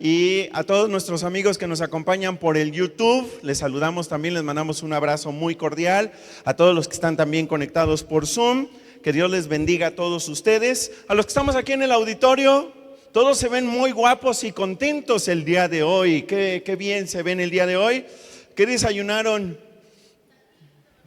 Y a todos nuestros amigos que nos acompañan por el YouTube, les saludamos también, les mandamos un abrazo muy cordial. A todos los que están también conectados por Zoom, que Dios les bendiga a todos ustedes. A los que estamos aquí en el auditorio, todos se ven muy guapos y contentos el día de hoy. Qué bien se ven el día de hoy. ¿Qué desayunaron?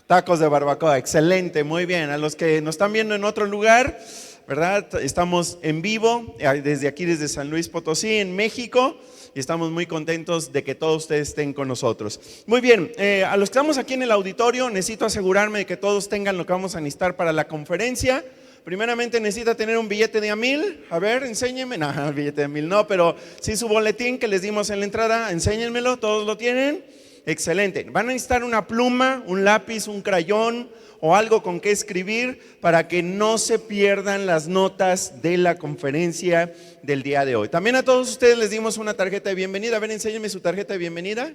Tacos de barbacoa, excelente, muy bien. A los que nos están viendo en otro lugar, ¿verdad? Estamos en vivo desde aquí, desde San Luis Potosí, en México, y estamos muy contentos de que todos ustedes estén con nosotros. Muy bien, a los que estamos aquí en el auditorio, necesito asegurarme de que todos tengan lo que vamos a necesitar para la conferencia. Primeramente necesita tener un billete de $1,000. A ver, enséñenme. No, el billete de $1,000 no, pero sí su boletín que les dimos en la entrada, enséñenmelo. ¿Todos lo tienen? Excelente. Van a necesitar una pluma, un lápiz, un crayón o algo con que escribir para que no se pierdan las notas de la conferencia del día de hoy. También a todos ustedes les dimos una tarjeta de bienvenida. A ver, enséñenme su tarjeta de bienvenida.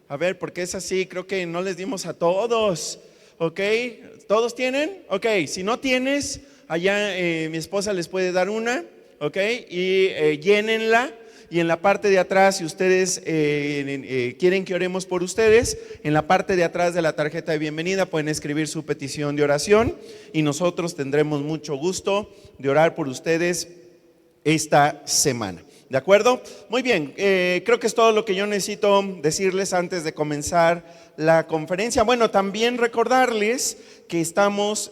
A ver, porque es así, creo que no les dimos a todos. ¿Ok? ¿Todos tienen? Ok, si no tienes, allá mi esposa les puede dar una. ¿Ok? Y llénenla. Y en la parte de atrás, si ustedes quieren que oremos por ustedes, en la parte de atrás de la tarjeta de bienvenida pueden escribir su petición de oración y nosotros tendremos mucho gusto de orar por ustedes esta semana. ¿De acuerdo? Muy bien, creo que es todo lo que yo necesito decirles antes de comenzar la conferencia. Bueno, también recordarles que estamos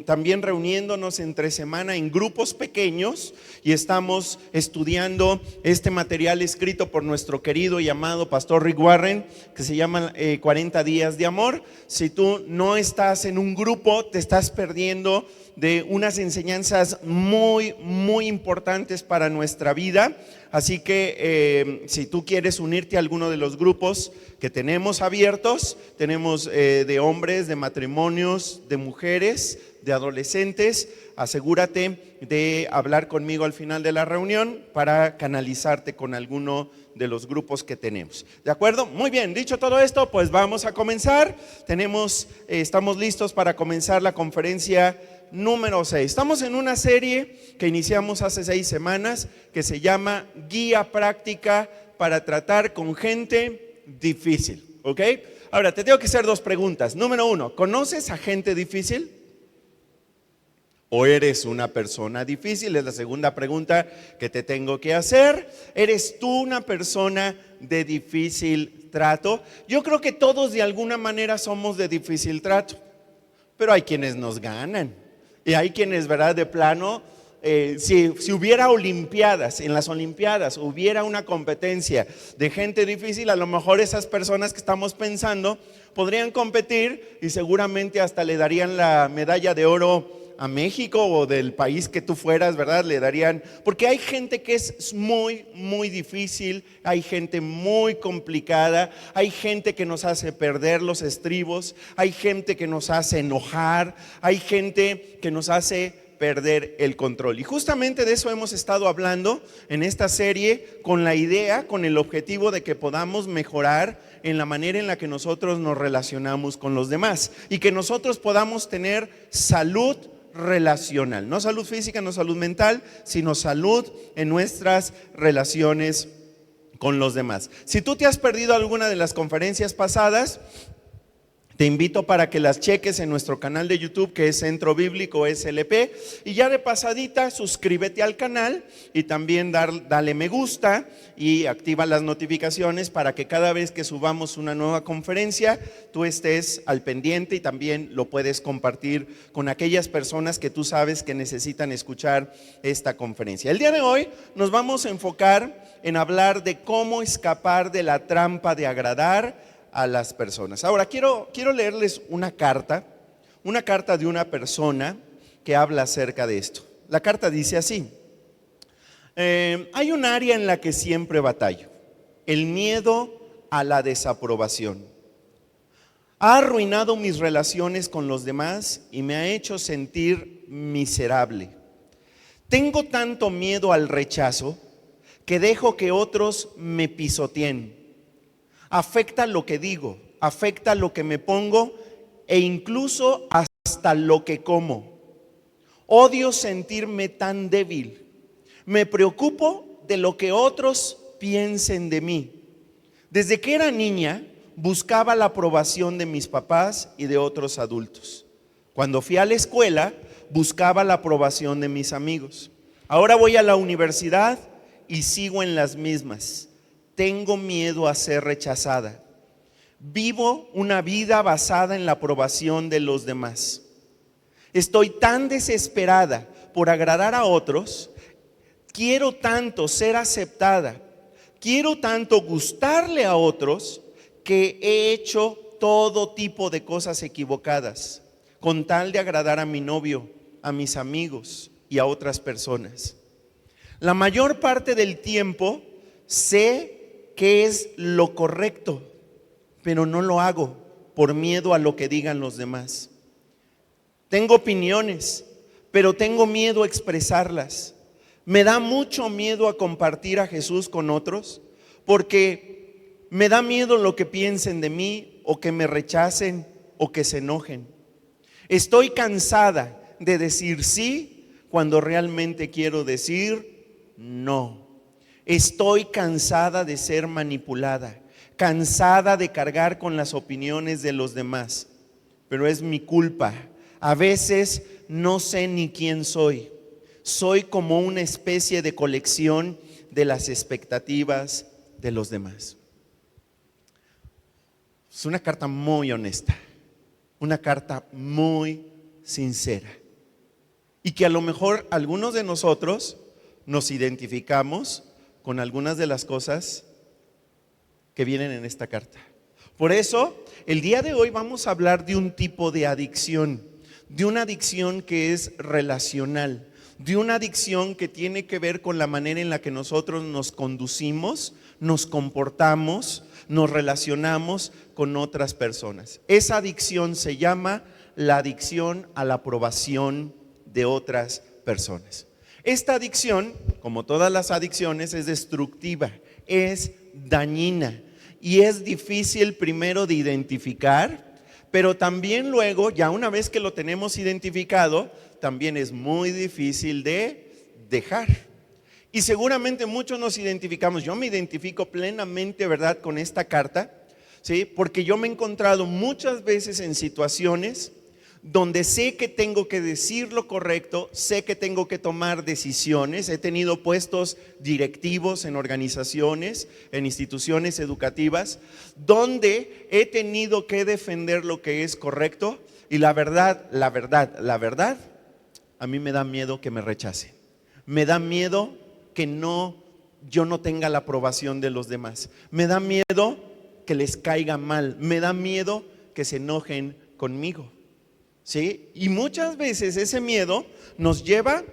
también reuniéndonos entre semana en grupos pequeños y estamos estudiando este material escrito por nuestro querido y amado pastor Rick Warren, que se llama 40 días de amor. Si tú no estás en un grupo, te estás perdiendo de unas enseñanzas muy, muy importantes para nuestra vida. Así que si tú quieres unirte a alguno de los grupos que tenemos abiertos, tenemos de hombres, de matrimonios, de mujeres, de adolescentes, asegúrate de hablar conmigo al final de la reunión para canalizarte con alguno de los grupos que tenemos. ¿De acuerdo? Muy bien, dicho todo esto, pues vamos a comenzar. Estamos listos para comenzar la conferencia número 6. Estamos en una serie que iniciamos hace 6 semanas que se llama Guía Práctica para tratar con gente difícil. ¿Ok? Ahora, te tengo que hacer 2 preguntas. Número 1, ¿conoces a gente difícil? ¿O eres una persona difícil? Es la segunda pregunta que te tengo que hacer. ¿Eres tú una persona de difícil trato? Yo creo que todos de alguna manera somos de difícil trato, pero hay quienes nos ganan. Y hay quienes, ¿verdad? De plano, si hubiera olimpiadas, en las olimpiadas hubiera una competencia de gente difícil, a lo mejor esas personas que estamos pensando podrían competir y seguramente hasta le darían la medalla de oro a México o del país que tú fueras, ¿verdad? Le darían, porque hay gente que es muy, muy difícil, hay gente muy complicada, hay gente que nos hace perder los estribos, hay gente que nos hace enojar, hay gente que nos hace perder el control. Y justamente de eso hemos estado hablando en esta serie con la idea, con el objetivo de que podamos mejorar en la manera en la que nosotros nos relacionamos con los demás y que nosotros podamos tener salud relacional, no salud física, no salud mental, sino salud en nuestras relaciones con los demás. Si tú te has perdido alguna de las conferencias pasadas, te invito para que las cheques en nuestro canal de YouTube, que es Centro Bíblico SLP, y ya de pasadita suscríbete al canal y también dale me gusta y activa las notificaciones para que cada vez que subamos una nueva conferencia tú estés al pendiente y también lo puedes compartir con aquellas personas que tú sabes que necesitan escuchar esta conferencia. El día de hoy nos vamos a enfocar en hablar de cómo escapar de la trampa de agradar a las personas. Ahora quiero leerles una carta de una persona que habla acerca de esto. La carta dice así: hay un área en la que siempre batallo, el miedo a la desaprobación. Ha arruinado mis relaciones con los demás y me ha hecho sentir miserable. Tengo tanto miedo al rechazo que dejo que otros me pisoteen. Afecta lo que digo, afecta lo que me pongo e incluso hasta lo que como. Odio sentirme tan débil. Me preocupo de lo que otros piensen de mí. Desde que era niña, buscaba la aprobación de mis papás y de otros adultos. Cuando fui a la escuela, buscaba la aprobación de mis amigos. Ahora voy a la universidad y sigo en las mismas. Tengo miedo a ser rechazada. Vivo una vida basada en la aprobación de los demás. Estoy tan desesperada por agradar a otros. Quiero tanto ser aceptada. Quiero tanto gustarle a otros que he hecho todo tipo de cosas equivocadas con tal de agradar a mi novio, a mis amigos y a otras personas. La mayor parte del tiempo sé que es lo correcto, pero no lo hago por miedo a lo que digan los demás. Tengo opiniones, pero tengo miedo a expresarlas. Me da mucho miedo a compartir a Jesús con otros porque me da miedo lo que piensen de mí o que me rechacen o que se enojen. Estoy cansada de decir sí cuando realmente quiero decir no. Estoy cansada de ser manipulada, cansada de cargar con las opiniones de los demás, pero es mi culpa. A veces no sé ni quién soy. Soy como una especie de colección de las expectativas de los demás. Es una carta muy honesta, una carta muy sincera, y que a lo mejor algunos de nosotros nos identificamos con algunas de las cosas que vienen en esta carta. Por eso, el día de hoy vamos a hablar de un tipo de adicción, de una adicción que es relacional, de una adicción que tiene que ver con la manera en la que nosotros nos conducimos, nos comportamos, nos relacionamos con otras personas. Esa adicción se llama la adicción a la aprobación de otras personas. Esta adicción, como todas las adicciones, es destructiva, es dañina y es difícil primero de identificar, pero también luego, ya una vez que lo tenemos identificado, también es muy difícil de dejar. Y seguramente muchos nos identificamos. Yo me identifico plenamente, ¿verdad?, con esta carta, ¿sí? Porque yo me he encontrado muchas veces en situaciones donde sé que tengo que decir lo correcto, sé que tengo que tomar decisiones. He tenido puestos directivos en organizaciones, en instituciones educativas, donde he tenido que defender lo que es correcto. Y la verdad, a mí me da miedo que me rechacen. Me da miedo que yo no tenga la aprobación de los demás. Me da miedo que les caiga mal. Me da miedo que se enojen conmigo. ¿Sí? Y muchas veces ese miedo nos lleva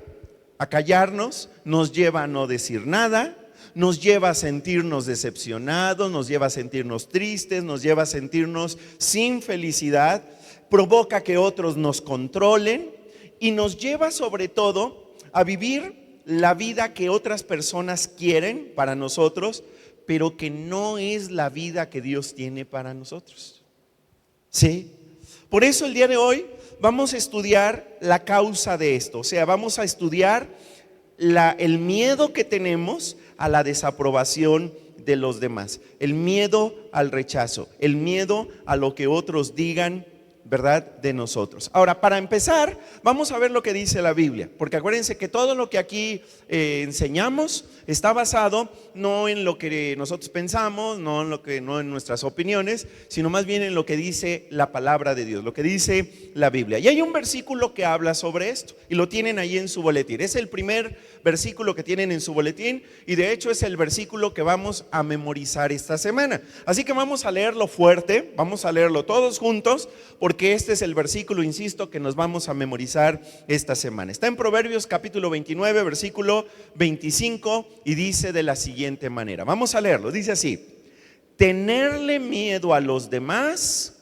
a callarnos, nos lleva a no decir nada, nos lleva a sentirnos decepcionados, nos lleva a sentirnos tristes, nos lleva a sentirnos sin felicidad, provoca que otros nos controlen y nos lleva sobre todo a vivir la vida que otras personas quieren para nosotros, pero que no es la vida que Dios tiene para nosotros. ¿Sí? Por eso el día de hoy vamos a estudiar la causa de esto. O sea, vamos a estudiar el miedo que tenemos a la desaprobación de los demás, el miedo al rechazo, el miedo a lo que otros digan, ¿verdad?, de nosotros. Ahora, para empezar, vamos a ver lo que dice la Biblia, porque acuérdense que todo lo que aquí enseñamos está basado no en lo que nosotros pensamos, no en nuestras opiniones, sino más bien en lo que dice la palabra de Dios, lo que dice la Biblia. Y hay un versículo que habla sobre esto y lo tienen ahí en su boletín. Es el primer versículo que tienen en su boletín y de hecho es el versículo que vamos a memorizar esta semana. Así que vamos a leerlo fuerte, vamos a leerlo todos juntos, porque este es el versículo, insisto, que nos vamos a memorizar esta semana. Está en Proverbios capítulo 29, versículo 25 y dice de la siguiente manera. Vamos a leerlo, dice así: tenerle miedo a los demás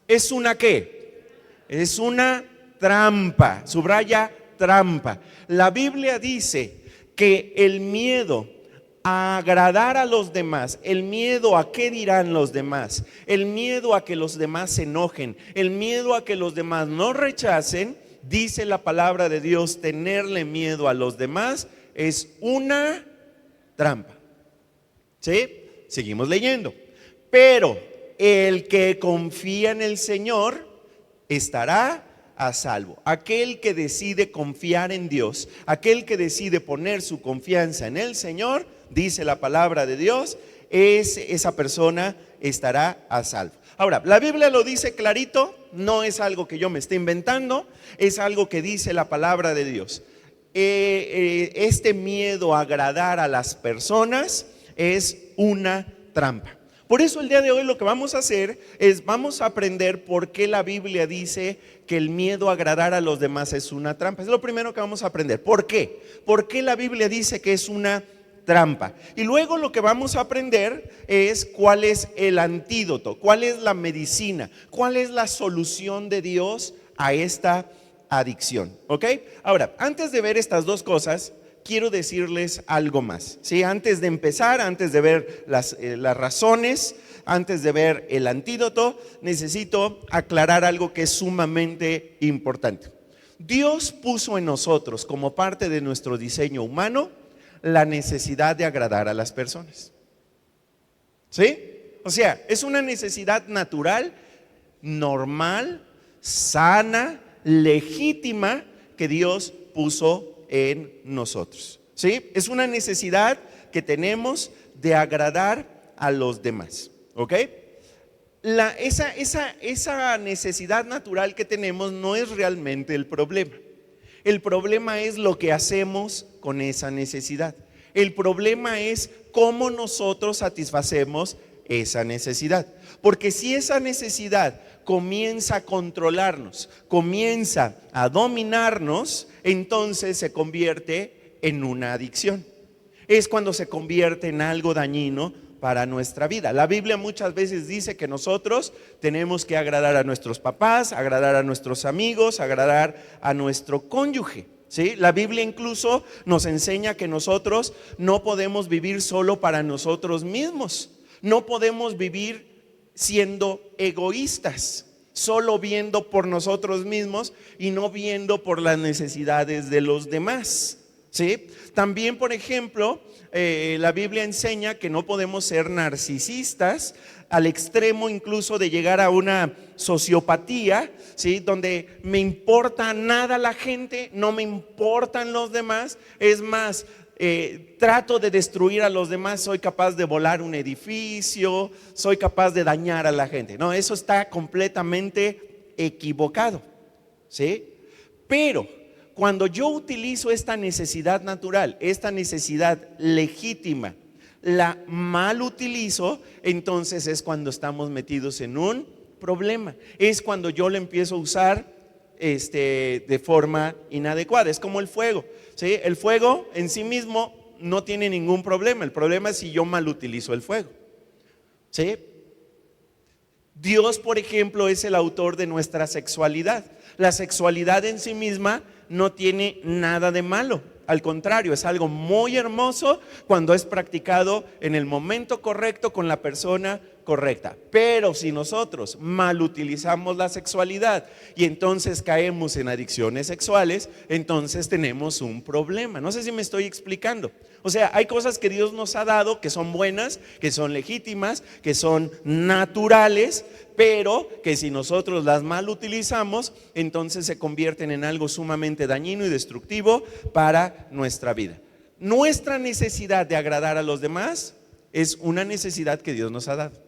es una ¿qué? Es una trampa, subraya trampa. La Biblia dice que el miedo a agradar a los demás, el miedo a qué dirán los demás, el miedo a que los demás se enojen, el miedo a que los demás no rechacen, dice la palabra de Dios, tenerle miedo a los demás es una trampa. ¿Sí? Seguimos leyendo. Pero el que confía en el Señor estará a salvo. Aquel que decide confiar en Dios, aquel que decide poner su confianza en el Señor, dice la palabra de Dios, esa persona estará a salvo. Ahora, la Biblia lo dice clarito, no es algo que yo me esté inventando, es algo que dice la palabra de Dios. Este miedo a agradar a las personas es una trampa. Por eso el día de hoy lo que vamos a hacer es vamos a aprender por qué la Biblia dice que el miedo a agradar a los demás es una trampa. Es lo primero que vamos a aprender. ¿Por qué? ¿Por qué la Biblia dice que es una trampa? Y luego lo que vamos a aprender es cuál es el antídoto, cuál es la medicina, cuál es la solución de Dios a esta adicción. ¿Ok? Ahora, antes de ver estas dos cosas, quiero decirles algo más, ¿sí? Antes de empezar, antes de ver las razones, antes de ver el antídoto, necesito aclarar algo que es sumamente importante. Dios puso en nosotros, como parte de nuestro diseño humano, la necesidad de agradar a las personas. ¿Sí? O sea, es una necesidad natural, normal, sana, legítima, que Dios puso en nosotros. ¿Sí? Es una necesidad que tenemos de agradar a los demás. ¿Ok? Esa necesidad natural que tenemos no es realmente el problema. El problema es lo que hacemos con esa necesidad. El problema es cómo nosotros satisfacemos esa necesidad. Porque si esa necesidad comienza a controlarnos, comienza a dominarnos, entonces se convierte en una adicción. Es cuando se convierte en algo dañino para nuestra vida. La Biblia muchas veces dice que nosotros tenemos que agradar a nuestros papás, agradar a nuestros amigos, agradar a nuestro cónyuge. ¿Sí? La Biblia incluso nos enseña que nosotros no podemos vivir solo para nosotros mismos. No podemos vivir siendo egoístas, solo viendo por nosotros mismos y no viendo por las necesidades de los demás. ¿Sí? También, por ejemplo, la Biblia enseña que no podemos ser narcisistas al extremo incluso de llegar a una sociopatía, ¿sí? Donde me importa nada la gente, no me importan los demás, es más, trato de destruir a los demás, soy capaz de volar un edificio, soy capaz de dañar a la gente. No, eso está completamente equivocado, ¿sí? Pero cuando yo utilizo esta necesidad natural, esta necesidad legítima, la mal utilizo, entonces es cuando estamos metidos en un problema. Es cuando yo lo empiezo a usar de forma inadecuada. Es como el fuego, ¿sí? El fuego en sí mismo no tiene ningún problema. El problema es si yo mal utilizo el fuego, ¿sí? Dios, por ejemplo, es el autor de nuestra sexualidad. La sexualidad en sí misma no tiene nada de malo. Al contrario, es algo muy hermoso cuando es practicado en el momento correcto con la persona correcta. Pero si nosotros mal utilizamos la sexualidad y entonces caemos en adicciones sexuales, entonces tenemos un problema. No sé si me estoy explicando. O sea, hay cosas que Dios nos ha dado que son buenas, que son legítimas, que son naturales, pero que si nosotros las mal utilizamos, entonces se convierten en algo sumamente dañino y destructivo para nuestra vida. Nuestra necesidad de agradar a los demás es una necesidad que Dios nos ha dado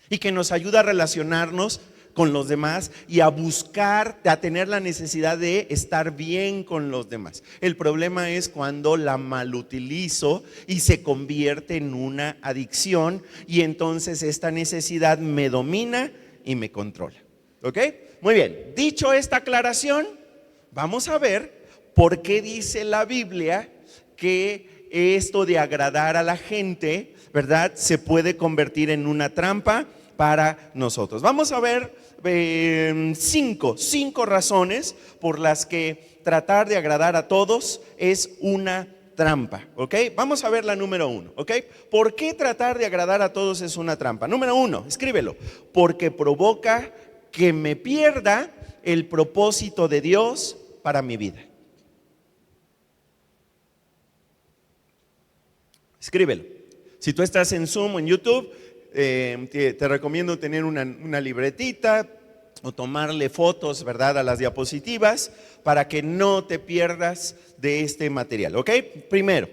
y que nos ayuda a relacionarnos con los demás y a buscar, a tener la necesidad de estar bien con los demás. El problema es cuando la malutilizo y se convierte en una adicción y entonces esta necesidad me domina y me controla. ¿Ok? Muy bien, dicho esta aclaración, vamos a ver por qué dice la Biblia que esto de agradar a la gente, ¿verdad?, se puede convertir en una trampa para nosotros. Vamos a ver cinco razones por las que tratar de agradar a todos es una trampa, ¿ok? Vamos a ver la número 1, ¿ok? ¿Por qué tratar de agradar a todos es una trampa? Número 1, escríbelo: porque provoca que me pierda el propósito de Dios para mi vida. Escríbelo. Si tú estás en Zoom o en YouTube, te recomiendo tener una libretita o tomarle fotos, ¿verdad?, a las diapositivas para que no te pierdas de este material, ¿ok? Primero,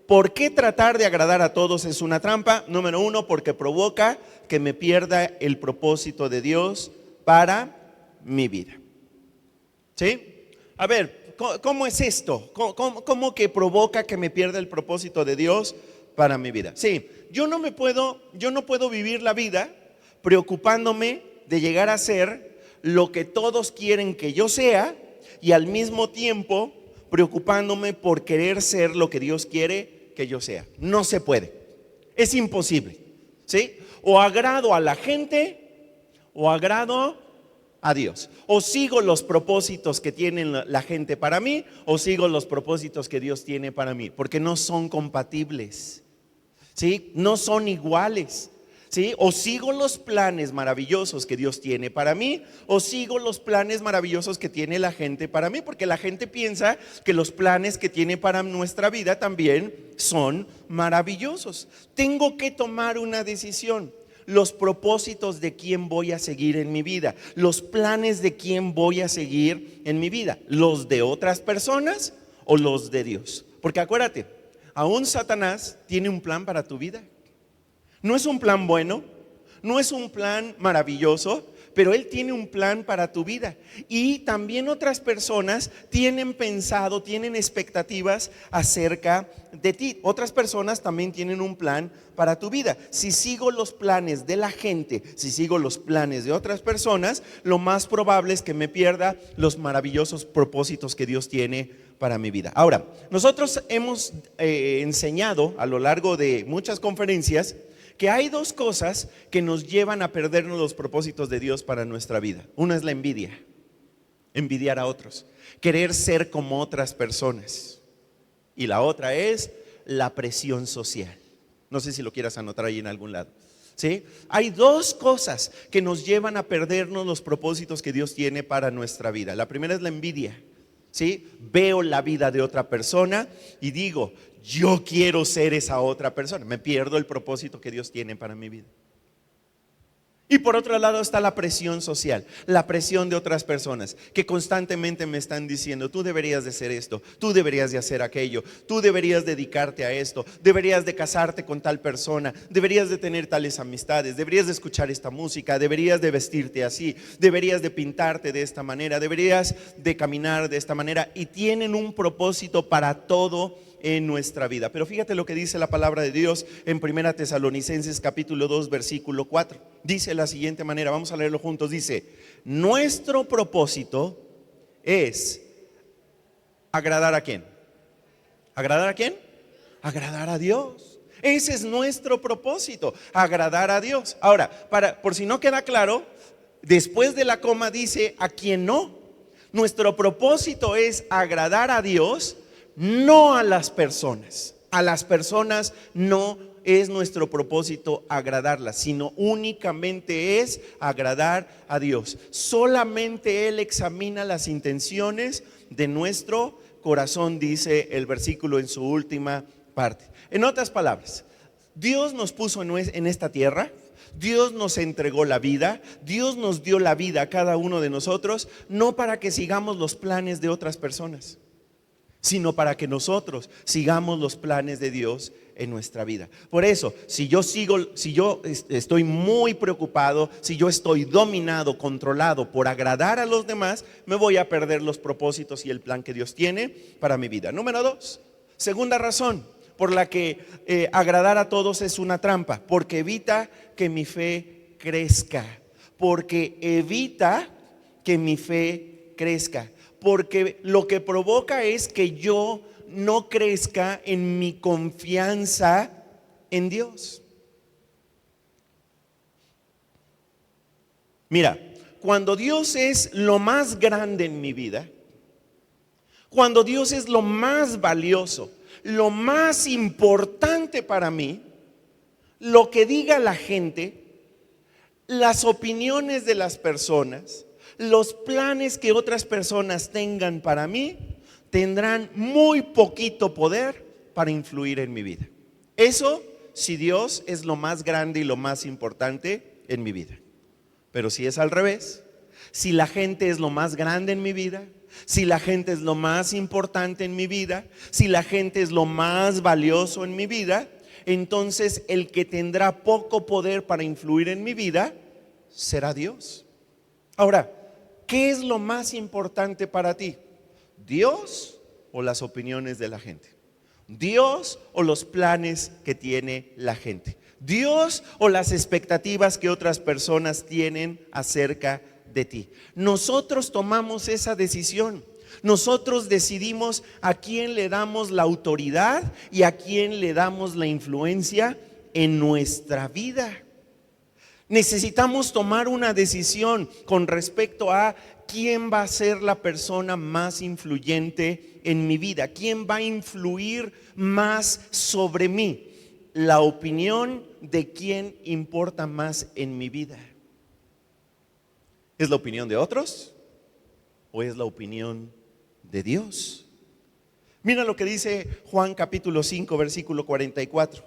¿por qué tratar de agradar a todos es una trampa? Número uno, porque provoca que me pierda el propósito de Dios para mi vida. ¿Sí? A ver, ¿cómo es esto? ¿Cómo que provoca que me pierda el propósito de Dios para mi vida? Sí, yo no puedo vivir la vida preocupándome de llegar a ser lo que todos quieren que yo sea y al mismo tiempo preocupándome por querer ser lo que Dios quiere que yo sea. No se puede, es imposible, ¿sí? O agrado a la gente o agrado a Dios. O sigo los propósitos que tiene la gente para mí o sigo los propósitos que Dios tiene para mí, porque no son compatibles, ¿sí? No son iguales, ¿sí? O sigo los planes maravillosos que Dios tiene para mí o sigo los planes maravillosos que tiene la gente para mí, porque la gente piensa que los planes que tiene para nuestra vida también son maravillosos. Tengo que tomar una decisión. Los propósitos de quién voy a seguir en mi vida, los planes de quién voy a seguir en mi vida, los de otras personas o los de Dios. Porque acuérdate, aún Satanás tiene un plan para tu vida. No es un plan bueno, no es un plan maravilloso, pero él tiene un plan para tu vida. Y también otras personas tienen expectativas acerca de ti. Otras personas también tienen un plan para tu vida. Si sigo los planes de la gente, si sigo los planes de otras personas, lo más probable es que me pierda los maravillosos propósitos que Dios tiene para mi vida. Ahora, nosotros hemos enseñado a lo largo de muchas conferencias que hay dos cosas que nos llevan a perdernos los propósitos de Dios para nuestra vida. Una es la envidia, envidiar a otros, querer ser como otras personas. Y la otra es la presión social. No sé si lo quieras anotar ahí en algún lado. ¿Sí? Hay dos cosas que nos llevan a perdernos los propósitos que Dios tiene para nuestra vida. La primera es la envidia. ¿Sí? Veo la vida de otra persona y digo, yo quiero ser esa otra persona. Me pierdo el propósito que Dios tiene para mi vida. Y por otro lado está la presión social, la presión de otras personas que constantemente me están diciendo, tú deberías de hacer esto, tú deberías de hacer aquello, tú deberías dedicarte a esto, deberías de casarte con tal persona, deberías de tener tales amistades, deberías de escuchar esta música, deberías de vestirte así, deberías de pintarte de esta manera, deberías de caminar de esta manera, y tienen un propósito para todo en nuestra vida. Pero fíjate lo que dice la palabra de Dios en 1 Tesalonicenses capítulo 2 versículo 4. Dice de la siguiente manera, vamos a leerlo juntos. Dice, nuestro propósito es agradar ¿a quién? ¿Agradar a quién? Agradar a Dios. Ese es nuestro propósito, agradar a Dios. Ahora, por si no queda claro, después de la coma dice a quién no. Nuestro propósito es agradar a Dios, no a las personas. A las personas no es nuestro propósito agradarlas, sino únicamente es agradar a Dios. Solamente Él examina las intenciones de nuestro corazón, dice el versículo en su última parte. En otras palabras, Dios nos puso en esta tierra, Dios nos entregó la vida, Dios nos dio la vida a cada uno de nosotros, no para que sigamos los planes de otras personas, sino para que nosotros sigamos los planes de Dios en nuestra vida. Por eso, si yo estoy muy preocupado, si yo estoy dominado, controlado por agradar a los demás, me voy a perder los propósitos y el plan que Dios tiene para mi vida. Número 2, segunda razón por la que agradar a todos es una trampa, porque evita que mi fe crezca, porque evita que mi fe crezca. Porque lo que provoca es que yo no crezca en mi confianza en Dios. Mira, cuando Dios es lo más grande en mi vida, cuando Dios es lo más valioso, lo más importante para mí, lo que diga la gente, las opiniones de las personas, los planes que otras personas tengan para mí, tendrán muy poquito poder para influir en mi vida. Eso si Dios es lo más grande y lo más importante en mi vida. Pero si es al revés, si la gente es lo más grande en mi vida, si la gente es lo más importante en mi vida, si la gente es lo más valioso en mi vida, entonces el que tendrá poco poder para influir en mi vida será Dios. Ahora, ¿qué es lo más importante para ti? ¿Dios o las opiniones de la gente? ¿Dios o los planes que tiene la gente? ¿Dios o las expectativas que otras personas tienen acerca de ti? Nosotros tomamos esa decisión. Nosotros decidimos a quién le damos la autoridad y a quién le damos la influencia en nuestra vida. Necesitamos tomar una decisión con respecto a quién va a ser la persona más influyente en mi vida, quién va a influir más sobre mí. La opinión de quién importa más en mi vida. ¿Es la opinión de otros o es la opinión de Dios? Mira lo que dice Juan capítulo 5 versículo 44.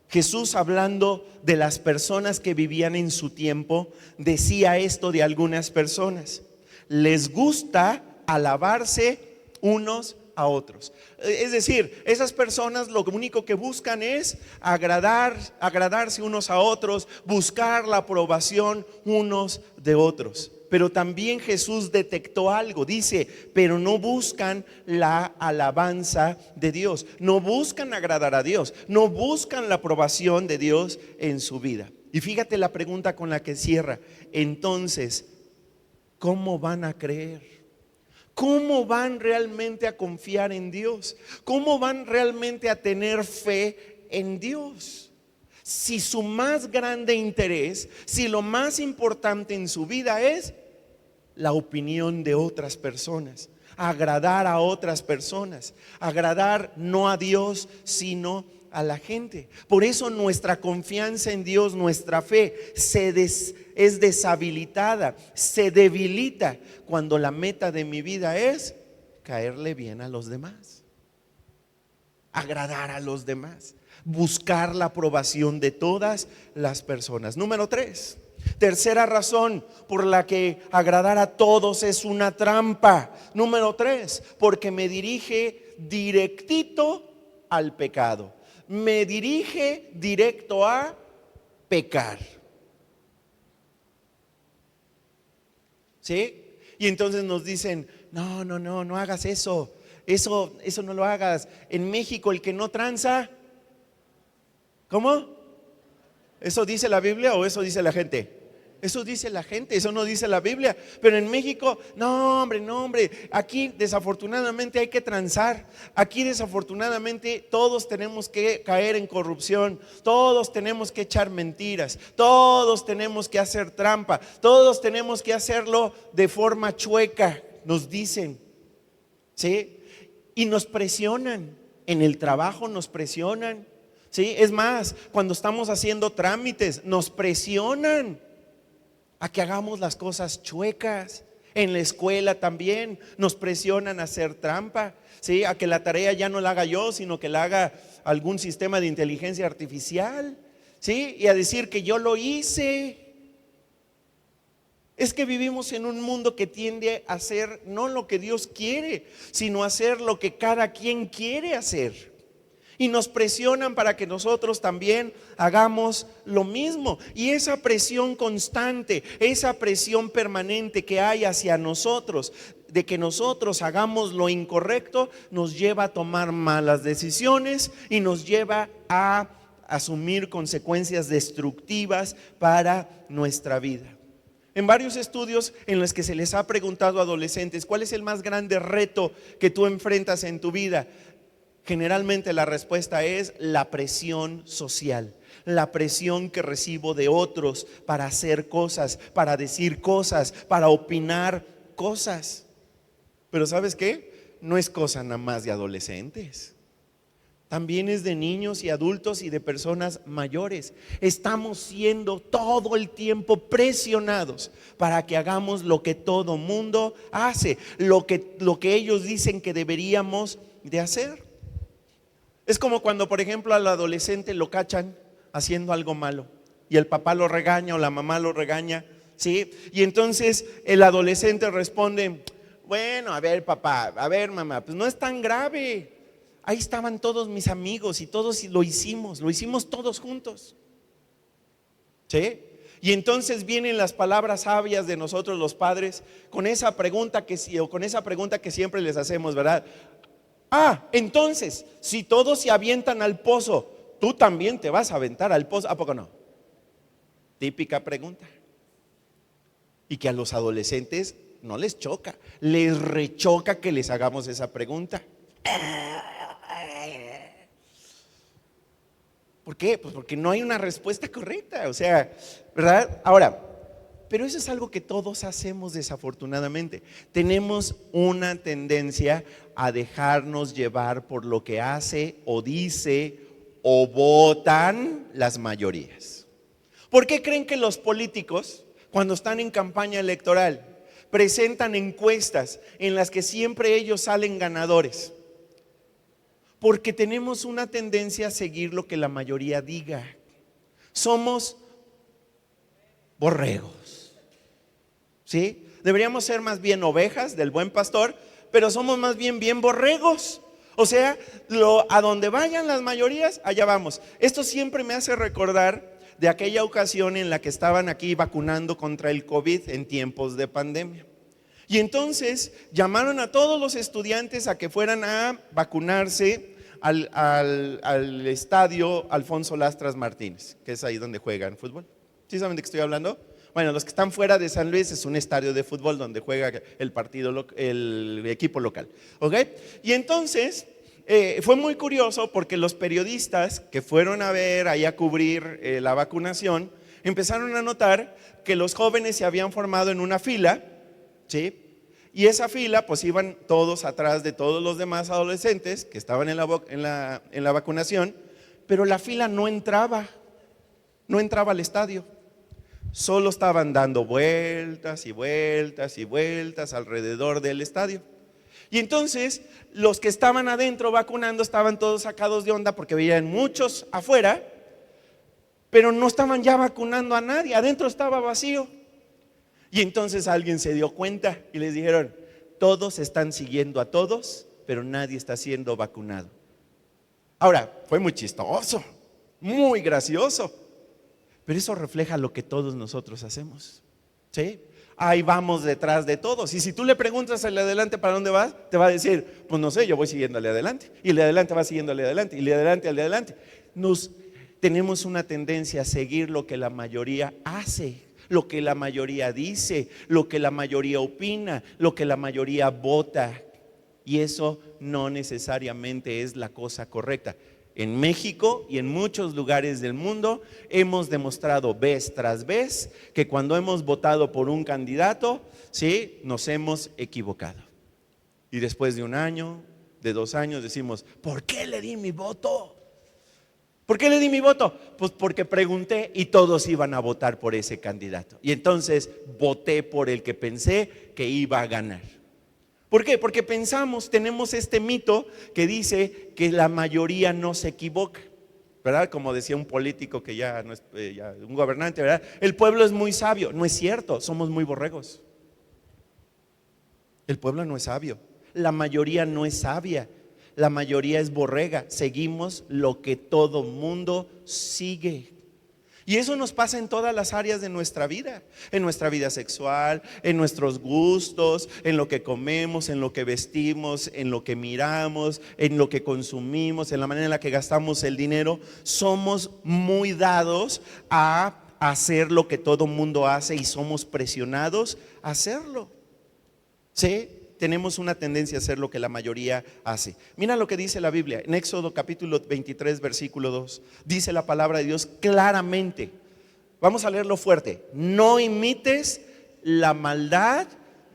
Jesús, hablando de las personas que vivían en su tiempo, decía esto de algunas personas: les gusta alabarse unos a otros. Es decir, esas personas lo único que buscan es agradarse unos a otros, buscar la aprobación unos de otros. Pero también Jesús detectó algo, dice, pero no buscan la alabanza de Dios, no buscan agradar a Dios, no buscan la aprobación de Dios en su vida. Y fíjate la pregunta con la que cierra: entonces, ¿cómo van a creer? ¿Cómo van realmente a confiar en Dios? ¿Cómo van realmente a tener fe en Dios? Si su más grande interés, si lo más importante en su vida es la opinión de otras personas, agradar a otras personas, agradar no a Dios, sino a la gente. Por eso nuestra confianza en Dios, nuestra fe es deshabilitada, se debilita cuando la meta de mi vida es caerle bien a los demás, agradar a los demás, buscar la aprobación de todas las personas. Número 3, tercera razón por la que agradar a todos es una trampa. Número 3, porque me dirige directito al pecado. Me dirige directo a pecar. ¿Sí? Y entonces nos dicen: no hagas eso. Eso no lo hagas. En México el que no tranza, ¿cómo? ¿Eso dice la Biblia o eso dice la gente? Eso dice la gente, eso no dice la Biblia. Pero en México, no hombre, aquí desafortunadamente hay que transar. Aquí desafortunadamente todos tenemos que caer en corrupción, todos tenemos que echar mentiras, todos tenemos que hacer trampa, todos tenemos que hacerlo de forma chueca, nos dicen, ¿sí? Y nos presionan, en el trabajo nos presionan, ¿sí? Es más, cuando estamos haciendo trámites, nos presionan a que hagamos las cosas chuecas. En la escuela también nos presionan a hacer trampa, ¿sí? A que la tarea ya no la haga yo, sino que la haga algún sistema de inteligencia artificial, ¿sí? Y a decir que yo lo hice. Es que vivimos en un mundo que tiende a hacer no lo que Dios quiere, sino a hacer lo que cada quien quiere hacer. Y nos presionan para que nosotros también hagamos lo mismo. Y esa presión constante, esa presión permanente que hay hacia nosotros, de que nosotros hagamos lo incorrecto, nos lleva a tomar malas decisiones y nos lleva a asumir consecuencias destructivas para nuestra vida. En varios estudios en los que se les ha preguntado a adolescentes: ¿cuál es el más grande reto que tú enfrentas en tu vida? Generalmente la respuesta es la presión social, la presión que recibo de otros para hacer cosas, para decir cosas, para opinar cosas. Pero ¿sabes qué? No es cosa nada más de adolescentes. También es de niños y adultos y de personas mayores. Estamos siendo todo el tiempo presionados para que hagamos lo que todo mundo hace, lo que ellos dicen que deberíamos de hacer. Es como cuando, por ejemplo, al adolescente lo cachan haciendo algo malo y el papá lo regaña o la mamá lo regaña, ¿sí? Y entonces el adolescente responde: bueno, a ver papá, a ver mamá, pues no es tan grave. Ahí estaban todos mis amigos y todos lo hicimos todos juntos, ¿sí? Y entonces vienen las palabras sabias de nosotros los padres con esa pregunta que siempre les hacemos, ¿verdad? Entonces, si todos se avientan al pozo, ¿tú también te vas a aventar al pozo? ¿A poco no? Típica pregunta. Y que a los adolescentes no les choca, les rechoca que les hagamos esa pregunta. ¿Por qué? Pues porque no hay una respuesta correcta, o sea, ¿verdad? Ahora, pero eso es algo que todos hacemos desafortunadamente. Tenemos una tendencia a dejarnos llevar por lo que hace o dice o votan las mayorías. ¿Por qué creen que los políticos, cuando están en campaña electoral, presentan encuestas en las que siempre ellos salen ganadores? Porque tenemos una tendencia a seguir lo que la mayoría diga. Somos borregos, ¿sí? Deberíamos ser más bien ovejas del buen pastor, pero somos más bien borregos. O sea, a donde vayan las mayorías, allá vamos. Esto siempre me hace recordar de aquella ocasión en la que estaban aquí vacunando contra el COVID en tiempos de pandemia. Y entonces llamaron a todos los estudiantes a que fueran a vacunarse al estadio Alfonso Lastras Martínez, que es ahí donde juegan fútbol. ¿Sí saben de qué estoy hablando? Bueno, los que están fuera de San Luis es un estadio de fútbol donde juega el equipo local, ¿ok? Y entonces fue muy curioso porque los periodistas que fueron a ver, ahí a cubrir la vacunación, empezaron a notar que los jóvenes se habían formado en una fila, ¿sí? Y esa fila pues iban todos atrás de todos los demás adolescentes que estaban en la vacunación, pero la fila no entraba al estadio. Solo estaban dando vueltas y vueltas y vueltas alrededor del estadio. Y entonces los que estaban adentro vacunando estaban todos sacados de onda porque veían muchos afuera, pero no estaban ya vacunando a nadie, adentro estaba vacío. Y entonces alguien se dio cuenta y les dijeron: todos están siguiendo a todos, pero nadie está siendo vacunado. Ahora, fue muy chistoso, muy gracioso, pero eso refleja lo que todos nosotros hacemos, ¿sí? Ahí vamos detrás de todos. Y si tú le preguntas al de adelante para dónde vas, te va a decir: pues no sé, yo voy siguiendo al de adelante. Y el de adelante va siguiendo al de adelante. Y el de adelante al de adelante. Tenemos una tendencia a seguir lo que la mayoría hace, lo que la mayoría dice, lo que la mayoría opina, lo que la mayoría vota. Y eso no necesariamente es la cosa correcta. En México y en muchos lugares del mundo hemos demostrado vez tras vez que cuando hemos votado por un candidato, ¿sí?, nos hemos equivocado. Y después de un año, de 2 años, decimos: ¿por qué le di mi voto? ¿Por qué le di mi voto? Pues porque pregunté y todos iban a votar por ese candidato. Y entonces voté por el que pensé que iba a ganar. ¿Por qué? Porque tenemos este mito que dice que la mayoría no se equivoca, ¿verdad? Como decía un político que ya no es, un gobernante, ¿verdad? El pueblo es muy sabio. No es cierto, somos muy borregos. El pueblo no es sabio, la mayoría no es sabia, la mayoría es borrega. Seguimos lo que todo mundo sigue. Y eso nos pasa en todas las áreas de nuestra vida, en nuestra vida sexual, en nuestros gustos, en lo que comemos, en lo que vestimos, en lo que miramos, en lo que consumimos, en la manera en la que gastamos el dinero. Somos muy dados a hacer lo que todo mundo hace y somos presionados a hacerlo, ¿sí? Tenemos una tendencia a hacer lo que la mayoría hace. Mira lo que dice la Biblia en Éxodo capítulo 23 versículo 2. Dice la palabra de Dios claramente. Vamos a leerlo fuerte: no imites la maldad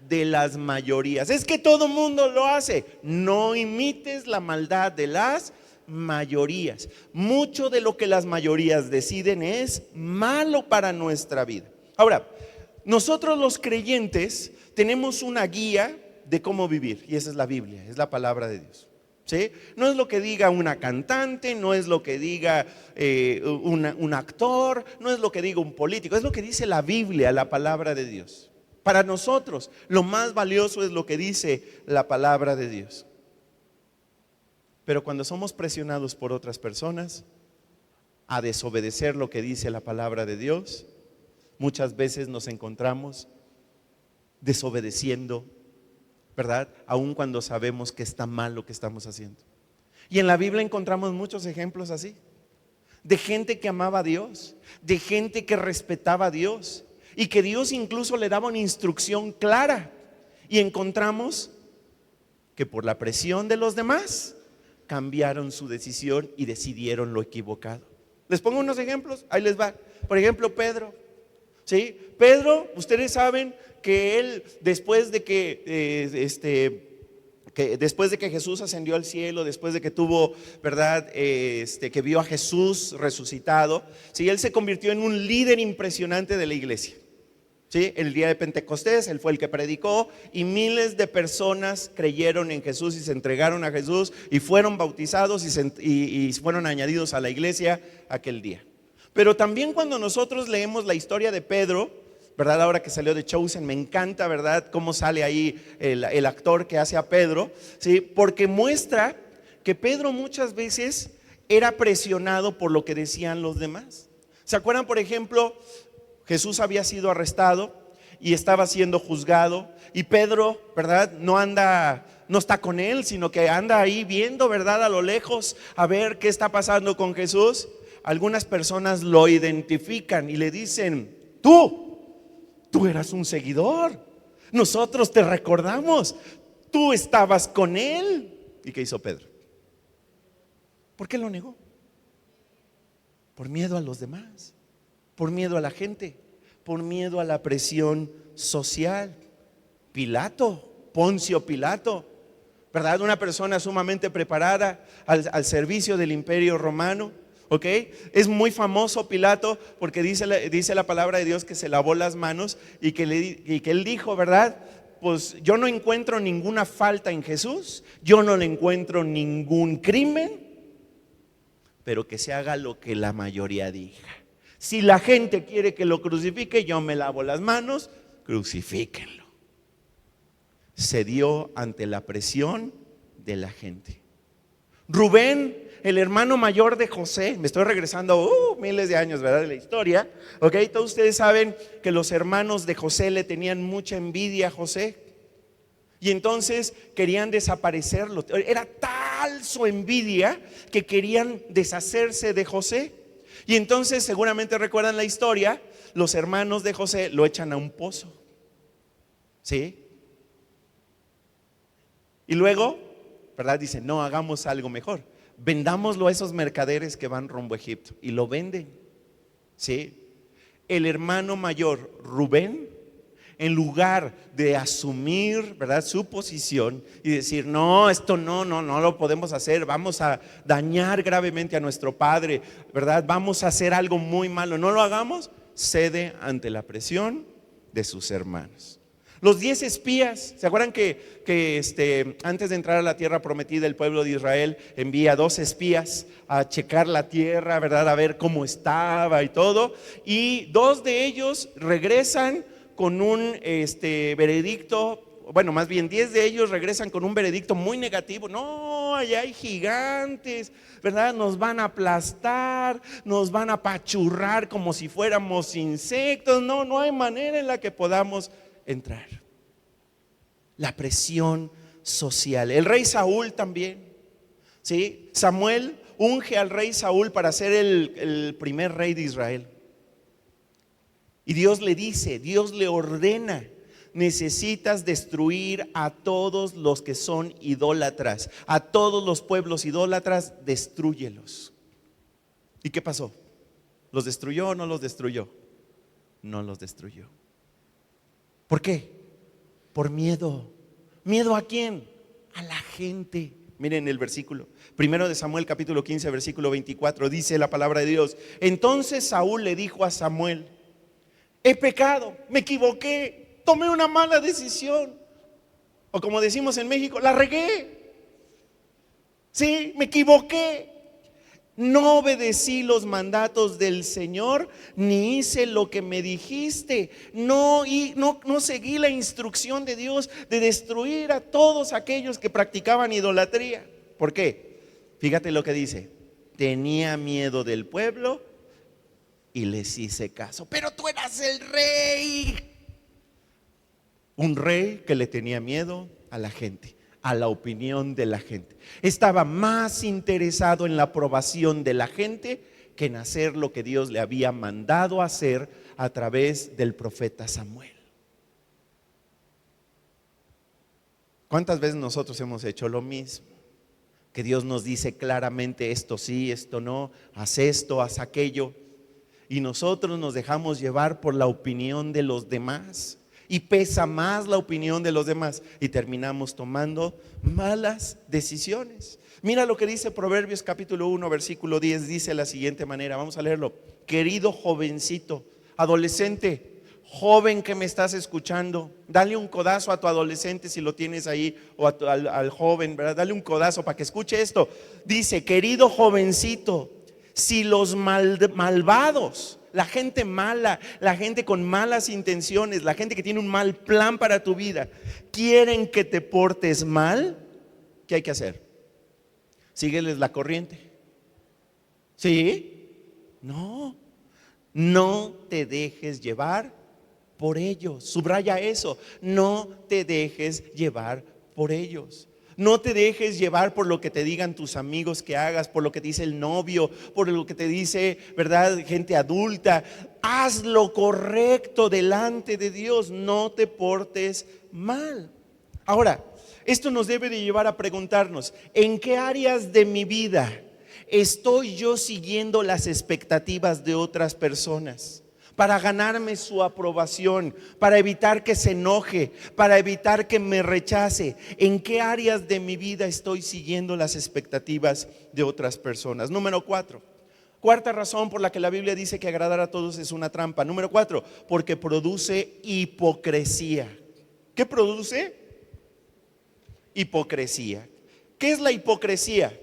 de las mayorías. Es que todo mundo lo hace. No imites la maldad de las mayorías. Mucho de lo que las mayorías deciden es malo para nuestra vida. Ahora, nosotros los creyentes tenemos una guía de cómo vivir, y esa es la Biblia, es la palabra de Dios. ¿Sí? No es lo que diga una cantante, no es lo que diga un actor, no es lo que diga un político, es lo que dice la Biblia, la palabra de Dios. Para nosotros, lo más valioso es lo que dice la palabra de Dios. Pero cuando somos presionados por otras personas a desobedecer lo que dice la palabra de Dios, muchas veces nos encontramos desobedeciendo, ¿verdad? Aun cuando sabemos que está mal lo que estamos haciendo. Y en la Biblia encontramos muchos ejemplos así, de gente que amaba a Dios, de gente que respetaba a Dios y que Dios incluso le daba una instrucción clara. Y encontramos que por la presión de los demás cambiaron su decisión y decidieron lo equivocado. Les pongo unos ejemplos, ahí les va. Por ejemplo, Pedro. ¿Sí? Pedro, ustedes saben que él, después de que Jesús ascendió al cielo, después de que tuvo, ¿verdad? Que vio a Jesús resucitado, ¿sí? Él se convirtió en un líder impresionante de la iglesia. ¿Sí? El día de Pentecostés, él fue el que predicó y miles de personas creyeron en Jesús y se entregaron a Jesús y fueron bautizados y fueron añadidos a la iglesia aquel día. Pero también cuando nosotros leemos la historia de Pedro, ¿verdad? Ahora que salió de Chosen, me encanta, ¿verdad? Cómo sale ahí el actor que hace a Pedro, ¿sí? Porque muestra que Pedro muchas veces era presionado por lo que decían los demás. ¿Se acuerdan, por ejemplo? Jesús había sido arrestado y estaba siendo juzgado y Pedro, ¿verdad? No está con él, sino que anda ahí viendo, ¿verdad? A lo lejos a ver qué está pasando con Jesús. Algunas personas lo identifican y le dicen: tú eras un seguidor, nosotros te recordamos, tú estabas con él. ¿Y qué hizo Pedro? ¿Por qué lo negó? Por miedo a los demás, por miedo a la gente, por miedo a la presión social. Poncio Pilato, ¿verdad? Una persona sumamente preparada al servicio del imperio romano. ¿Ok? Es muy famoso Pilato porque dice la palabra de Dios que se lavó las manos y que él dijo, ¿verdad? Pues yo no encuentro ninguna falta en Jesús, yo no le encuentro ningún crimen, pero que se haga lo que la mayoría diga. Si la gente quiere que lo crucifique, yo me lavo las manos, crucifíquenlo. Cedió ante la presión de la gente. Rubén, el hermano mayor de José, me estoy regresando miles de años, ¿verdad? De la historia, ¿ok? Todos ustedes saben que los hermanos de José le tenían mucha envidia a José y entonces querían desaparecerlo. Era tal su envidia que querían deshacerse de José. Y entonces, seguramente recuerdan la historia, los hermanos de José lo echan a un pozo, ¿sí? Y luego, ¿verdad? Dicen: no, hagamos algo mejor, vendámoslo a esos mercaderes que van rumbo a Egipto. Y lo venden, ¿sí? El hermano mayor, Rubén, en lugar de asumir, ¿verdad?, su posición y decir: no, esto no lo podemos hacer, vamos a dañar gravemente a nuestro padre, ¿verdad? Vamos a hacer algo muy malo, no lo hagamos, cede ante la presión de sus hermanos. Los 10 espías, ¿se acuerdan que antes de entrar a la tierra prometida, el pueblo de Israel envía 2 espías a checar la tierra, ¿verdad?, a ver cómo estaba y todo, y 2 de ellos regresan con un veredicto, bueno, más bien 10 de ellos regresan con un veredicto muy negativo. No, allá hay gigantes, ¿verdad? Nos van a aplastar, nos van a apachurrar como si fuéramos insectos. No hay manera en la que podamos entrar. La presión social. El rey Saúl también, ¿sí? Samuel unge al rey Saúl para ser el primer rey de Israel. Y Dios le dice, Dios le ordena: necesitas destruir a todos los que son idólatras, a todos los pueblos idólatras, destrúyelos. ¿Y qué pasó? ¿Los destruyó o no los destruyó? No los destruyó. ¿Por qué? Por miedo. ¿Miedo a quién? A la gente. Miren el versículo, 1 de Samuel capítulo 15 versículo 24, dice la palabra de Dios: entonces Saúl le dijo a Samuel: he pecado, me equivoqué, tomé una mala decisión, o como decimos en México, la regué. Sí, me equivoqué. No obedecí los mandatos del Señor, ni hice lo que me dijiste. No seguí la instrucción de Dios de destruir a todos aquellos que practicaban idolatría. ¿Por qué? Fíjate lo que dice. Tenía miedo del pueblo y les hice caso. Pero tú eras el rey. Un rey que le tenía miedo a la gente, a la opinión de la gente. Estaba más interesado en la aprobación de la gente que en hacer lo que Dios le había mandado hacer a través del profeta Samuel. ¿Cuántas veces nosotros hemos hecho lo mismo? Que Dios nos dice claramente esto sí, esto no, haz esto, haz aquello. Y nosotros nos dejamos llevar por la opinión de los demás. Y pesa más la opinión de los demás y terminamos tomando malas decisiones. Mira lo que dice Proverbios capítulo 1 versículo 10. Dice de la siguiente manera, vamos a leerlo. Querido jovencito, adolescente, joven que me estás escuchando, dale un codazo a tu adolescente si lo tienes ahí, o al joven, ¿verdad? Dale un codazo para que escuche esto. Dice, querido jovencito, si los malvados, la gente mala, la gente con malas intenciones, la gente que tiene un mal plan para tu vida, quieren que te portes mal, ¿qué hay que hacer? Sígueles la corriente. ¿Sí? No te dejes llevar por ellos. Subraya eso, no te dejes llevar por ellos. No te dejes llevar por lo que te digan tus amigos que hagas, por lo que te dice el novio, por lo que te dice, ¿verdad?, gente adulta. Haz lo correcto delante de Dios, no te portes mal. Ahora, esto nos debe de llevar a preguntarnos, ¿en qué áreas de mi vida estoy yo siguiendo las expectativas de otras personas? Para ganarme su aprobación, para evitar que se enoje, para evitar que me rechace. ¿En qué áreas de mi vida estoy siguiendo las expectativas de otras personas? Número 4. Cuarta razón por la que la Biblia dice que agradar a todos es una trampa. Número 4, porque produce hipocresía. ¿Qué produce? Hipocresía. ¿Qué es la hipocresía?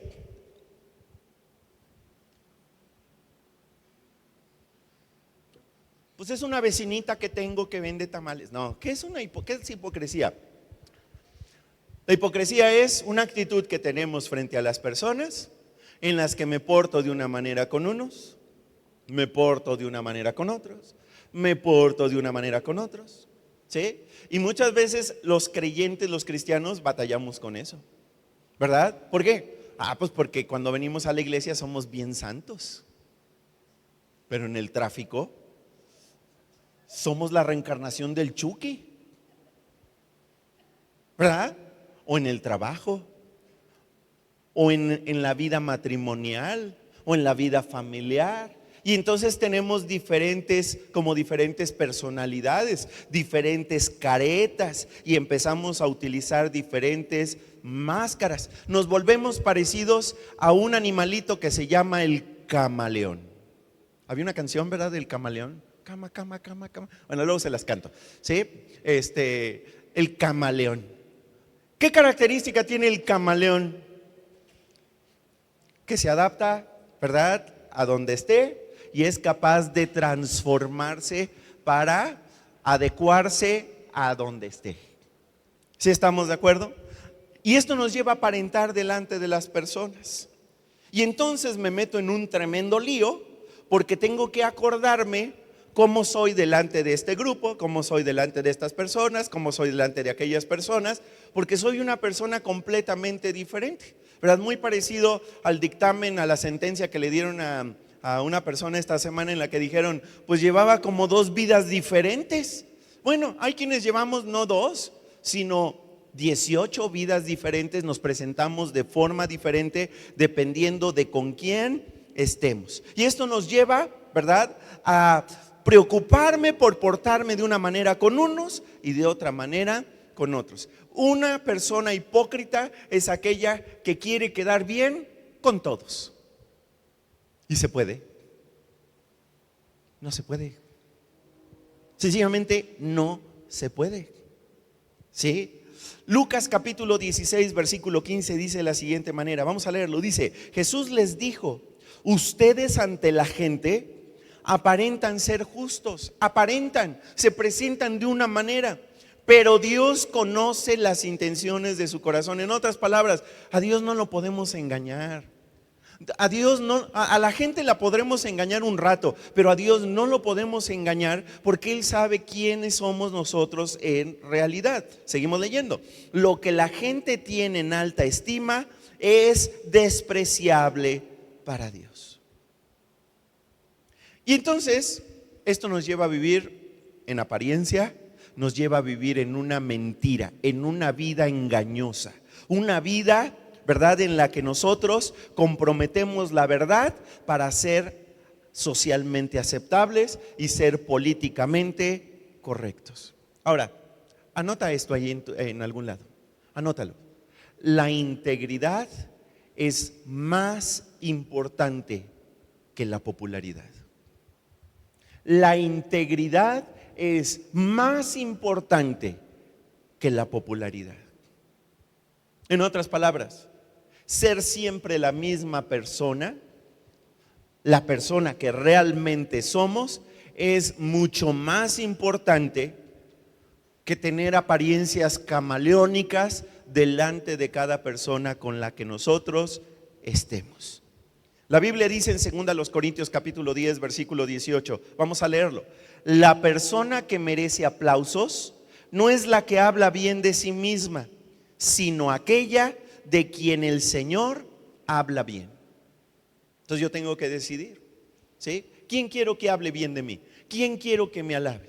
Pues es una vecinita que tengo que vende tamales. No, ¿qué es hipocresía? La hipocresía es una actitud que tenemos frente a las personas en las que me porto de una manera con unos, me porto de una manera con otros, me porto de una manera con otros, ¿sí? Y muchas veces los creyentes, los cristianos, batallamos con eso, ¿verdad? ¿Por qué? Pues porque cuando venimos a la iglesia somos bien santos, pero en el tráfico somos la reencarnación del Chucky, ¿verdad? O en el trabajo, o en la vida matrimonial, o en la vida familiar. Y entonces tenemos diferentes personalidades, diferentes caretas, y empezamos a utilizar diferentes máscaras. Nos volvemos parecidos a un animalito que se llama el camaleón. Había una canción, ¿verdad?, del camaleón. Cama. Bueno, luego se las canto, ¿sí? El camaleón. ¿Qué característica tiene el camaleón? Que se adapta, ¿verdad?, a donde esté y es capaz de transformarse para adecuarse a donde esté. ¿Sí estamos de acuerdo? Y esto nos lleva a aparentar delante de las personas. Y entonces me meto en un tremendo lío porque tengo que acordarme cómo soy delante de este grupo, cómo soy delante de estas personas, cómo soy delante de aquellas personas, porque soy una persona completamente diferente, ¿verdad? Muy parecido al dictamen, a la sentencia que le dieron a una persona esta semana en la que dijeron, pues llevaba como 2 vidas diferentes. Bueno, hay quienes llevamos no 2, sino 18 vidas diferentes, nos presentamos de forma diferente dependiendo de con quién estemos. Y esto nos lleva, ¿verdad?, a preocuparme por portarme de una manera con unos y de otra manera con otros. Una persona hipócrita es aquella que quiere quedar bien con todos. ¿Y se puede? No se puede. Sencillamente no se puede. ¿Sí? Lucas capítulo 16, versículo 15 dice de la siguiente manera, vamos a leerlo, dice: Jesús les dijo: ustedes ante la gente aparentan ser justos, aparentan, se presentan de una manera, pero Dios conoce las intenciones de su corazón. En otras palabras, a Dios no lo podemos engañar. A Dios no, a la gente la podremos engañar un rato, pero a Dios no lo podemos engañar porque Él sabe quiénes somos nosotros en realidad. Seguimos leyendo. Lo que la gente tiene en alta estima es despreciable para Dios. Y entonces, esto nos lleva a vivir en apariencia, nos lleva a vivir en una mentira, en una vida engañosa, una vida, ¿verdad?, en la que nosotros comprometemos la verdad para ser socialmente aceptables y ser políticamente correctos. Ahora, anota esto ahí en algún lado, anótalo. La integridad es más importante que la popularidad. La integridad es más importante que la popularidad. En otras palabras, ser siempre la misma persona, la persona que realmente somos, es mucho más importante que tener apariencias camaleónicas delante de cada persona con la que nosotros estemos. La Biblia dice en 2 Corintios capítulo 10 versículo 18, vamos a leerlo: la persona que merece aplausos no es la que habla bien de sí misma, sino aquella de quien el Señor habla bien. Entonces yo tengo que decidir, ¿sí? ¿Quién quiero que hable bien de mí? ¿Quién quiero que me alabe?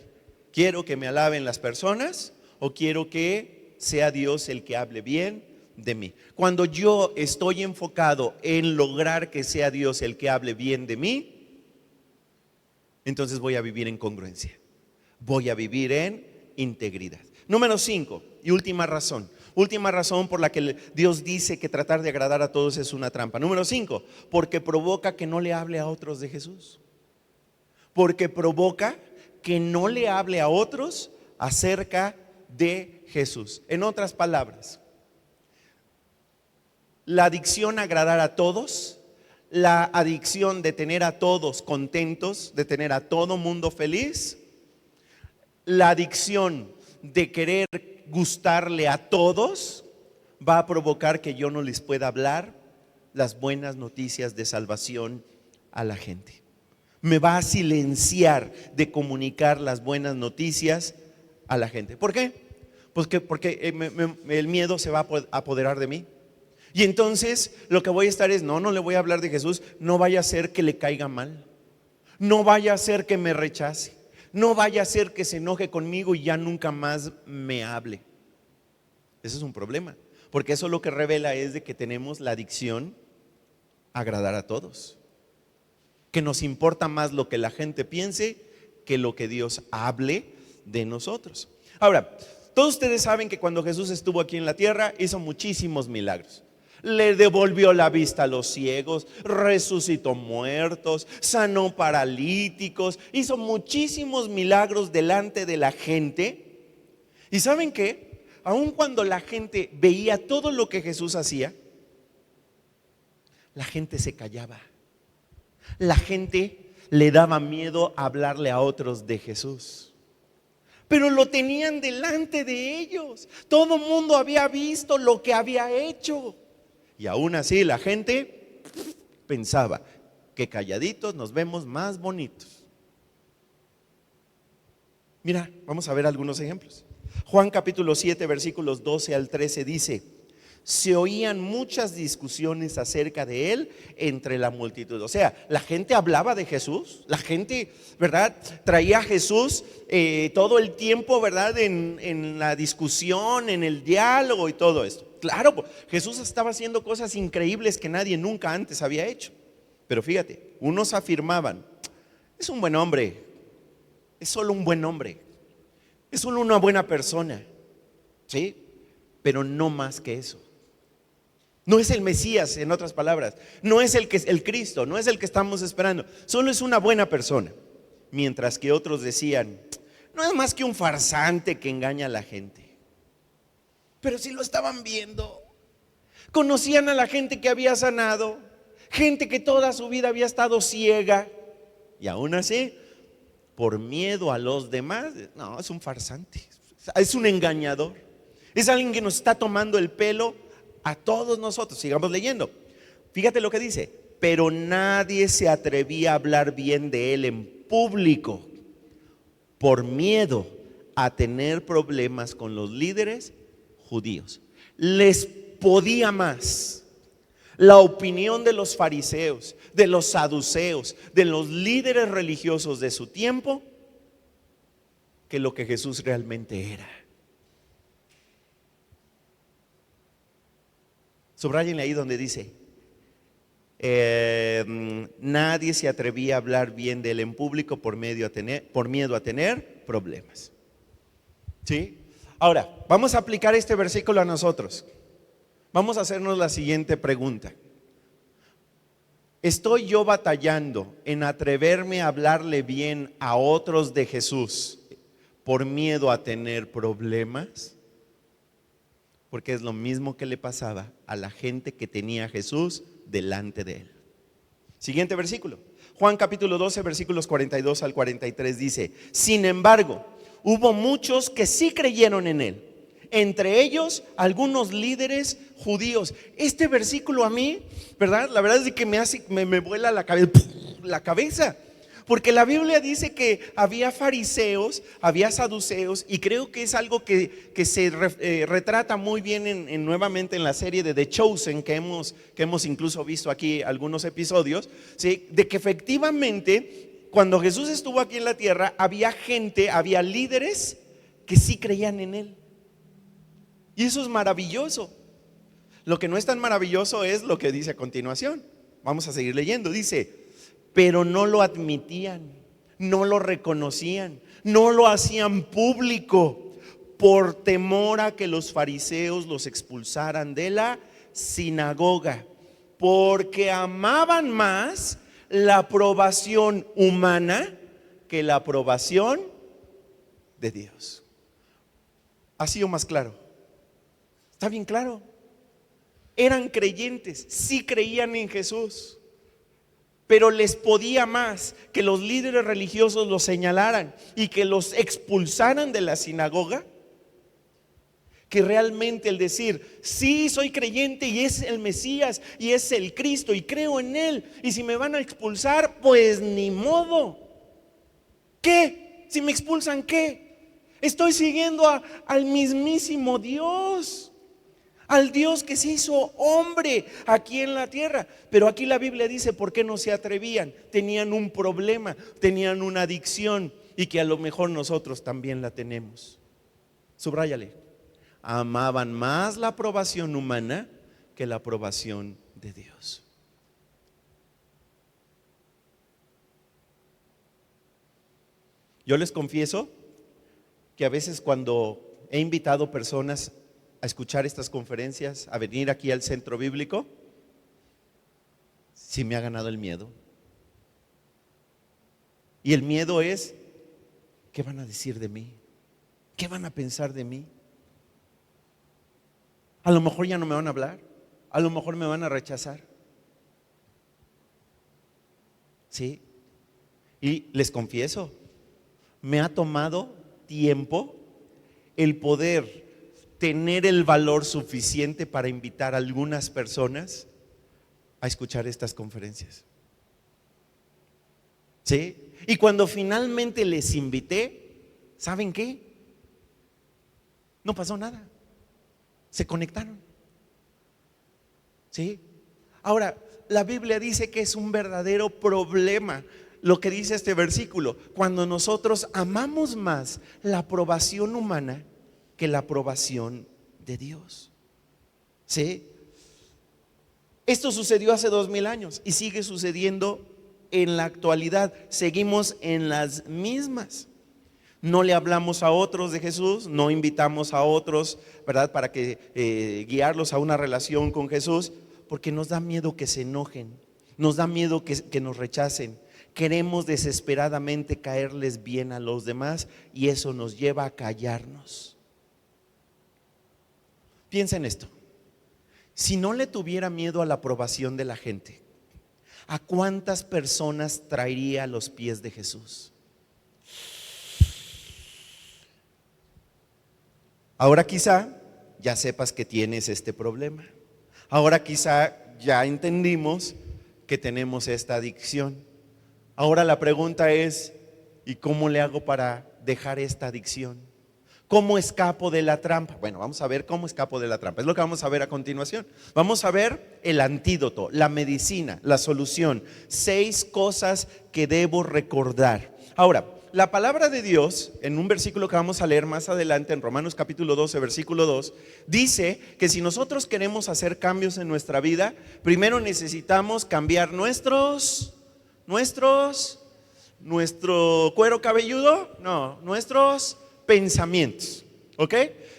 ¿Quiero que me alaben las personas o quiero que sea Dios el que hable bien de mí? Cuando yo estoy enfocado en lograr que sea Dios el que hable bien de mí, entonces voy a vivir en congruencia, voy a vivir en integridad. Número 5 y última razón por la que Dios dice que tratar de agradar a todos es una trampa. Número 5, porque provoca que no le hable a otros de Jesús. Porque provoca que no le hable a otros acerca de Jesús. En otras palabras, la adicción a agradar a todos, la adicción de tener a todos contentos, de tener a todo mundo feliz, la adicción de querer gustarle a todos, va a provocar que yo no les pueda hablar las buenas noticias de salvación a la gente. Me va a silenciar de comunicar las buenas noticias a la gente. ¿Por qué? Pues porque el miedo se va a apoderar de mí. Y entonces lo que voy a estar es, no le voy a hablar de Jesús, no vaya a ser que le caiga mal, no vaya a ser que me rechace, no vaya a ser que se enoje conmigo y ya nunca más me hable. Ese es un problema, porque eso lo que revela es de que tenemos la adicción a agradar a todos, que nos importa más lo que la gente piense que lo que Dios hable de nosotros. Ahora, todos ustedes saben que cuando Jesús estuvo aquí en la tierra hizo muchísimos milagros. Le devolvió la vista a los ciegos, resucitó muertos, sanó paralíticos, hizo muchísimos milagros delante de la gente. ¿Y saben qué? Aun cuando la gente veía todo lo que Jesús hacía, la gente se callaba. La gente le daba miedo a hablarle a otros de Jesús. Pero lo tenían delante de ellos. Todo el mundo había visto lo que había hecho. Y aún así la gente pensaba que calladitos nos vemos más bonitos. Mira, vamos a ver algunos ejemplos. Juan capítulo 7 versículos 12 al 13 dice: se oían muchas discusiones acerca de él entre la multitud. O sea, la gente hablaba de Jesús, la gente, ¿verdad?, traía a Jesús todo el tiempo, ¿verdad?, en la discusión, en el diálogo y todo esto. Claro, Jesús estaba haciendo cosas increíbles que nadie nunca antes había hecho. Pero fíjate, unos afirmaban: es un buen hombre, es solo un buen hombre, es solo una buena persona, ¿sí? Pero no más que eso. No es el Mesías, en otras palabras. No es el Cristo, no es el que estamos esperando. Solo es una buena persona. Mientras que otros decían: no es más que un farsante que engaña a la gente. pero sí lo estaban viendo. Conocían a la gente que había sanado, gente que toda su vida había estado ciega, y aún así, por miedo a los demás, no, es un farsante, es un engañador, es alguien que nos está tomando el pelo a todos nosotros. Sigamos leyendo. Fíjate lo que dice: pero nadie se atrevía a hablar bien de él en público por miedo a tener problemas con los líderes judíos. Les podía más la opinión de los fariseos, de los saduceos, de los líderes religiosos de su tiempo, que lo que Jesús realmente era. Subrayenle ahí donde dice: nadie se atrevía a hablar bien de él en público por miedo a tener problemas. ¿Sí? Ahora, vamos a aplicar este versículo a nosotros. Vamos a hacernos la siguiente pregunta: ¿estoy yo batallando en atreverme a hablarle bien a otros de Jesús por miedo a tener problemas? Porque es lo mismo que le pasaba a la gente que tenía a Jesús delante de él. Siguiente versículo, Juan capítulo 12, versículos 42 al 43 dice: sin embargo, hubo muchos que sí creyeron en él, entre ellos algunos líderes judíos. Este versículo a mí, ¿verdad? La verdad es que me vuela la cabeza. Porque la Biblia dice que había fariseos, había saduceos, y creo que es algo que se retrata muy bien nuevamente en la serie de The Chosen, que hemos incluso visto aquí algunos episodios, ¿sí? De que efectivamente cuando Jesús estuvo aquí en la tierra había gente, había líderes que sí creían en él. Y eso es maravilloso. Lo que no es tan maravilloso es lo que dice a continuación. Vamos a seguir leyendo. Dice: pero no lo admitían, no lo reconocían, no lo hacían público por temor a que los fariseos los expulsaran de la sinagoga, porque amaban más la aprobación humana que la aprobación de Dios. ¿Ha sido más claro? Está bien claro. Eran creyentes, sí creían en Jesús, pero les podía más que los líderes religiosos los señalaran y que los expulsaran de la sinagoga, que realmente el decir: sí, soy creyente y es el Mesías y es el Cristo y creo en él, y si me van a expulsar, pues ni modo. ¿Qué? Si me expulsan, ¿qué? Estoy siguiendo al mismísimo Dios, al Dios que se hizo hombre aquí en la tierra. Pero aquí la Biblia dice por qué no se atrevían. Tenían un problema, tenían una adicción, y que a lo mejor nosotros también la tenemos. Subráyale: amaban más la aprobación humana que la aprobación de Dios. Yo les confieso que a veces cuando he invitado personas a escuchar estas conferencias, a venir aquí al centro bíblico, sí me ha ganado el miedo. Y el miedo es: ¿qué van a decir de mí? ¿Qué van a pensar de mí? A lo mejor ya no me van a hablar, a lo mejor me van a rechazar. Sí. Y les confieso, me ha tomado tiempo el poder tener el valor suficiente para invitar a algunas personas a escuchar estas conferencias. ¿Sí? Y cuando finalmente les invité, ¿saben qué? No pasó nada. Se conectaron. ¿Sí? Ahora, la Biblia dice que es un verdadero problema lo que dice este versículo, cuando nosotros amamos más la aprobación humana que la aprobación de Dios. ¿Sí? Esto sucedió hace 2000 años y sigue sucediendo en la actualidad. Seguimos en las mismas. No le hablamos a otros de Jesús, no invitamos a otros, ¿verdad?, para que guiarlos a una relación con Jesús, porque nos da miedo que se enojen, nos da miedo que nos rechacen. Queremos desesperadamente caerles bien a los demás y eso nos lleva a callarnos. Piensa en esto. Si no le tuviera miedo a la aprobación de la gente, ¿a cuántas personas traería a los pies de Jesús? Ahora quizá ya sepas que tienes este problema. Ahora quizá ya entendimos que tenemos esta adicción. Ahora la pregunta es, ¿y cómo le hago para dejar esta adicción? ¿Cómo escapo de la trampa? Bueno, vamos a ver cómo escapo de la trampa. Es lo que vamos a ver a continuación. Vamos a ver el antídoto, la medicina, la solución. 6 cosas que debo recordar. Ahora, la palabra de Dios, en un versículo que vamos a leer más adelante, en Romanos capítulo 12, versículo 2, dice que si nosotros queremos hacer cambios en nuestra vida, primero necesitamos cambiar nuestro cuero cabelludo, no, nuestros pensamientos, ¿ok?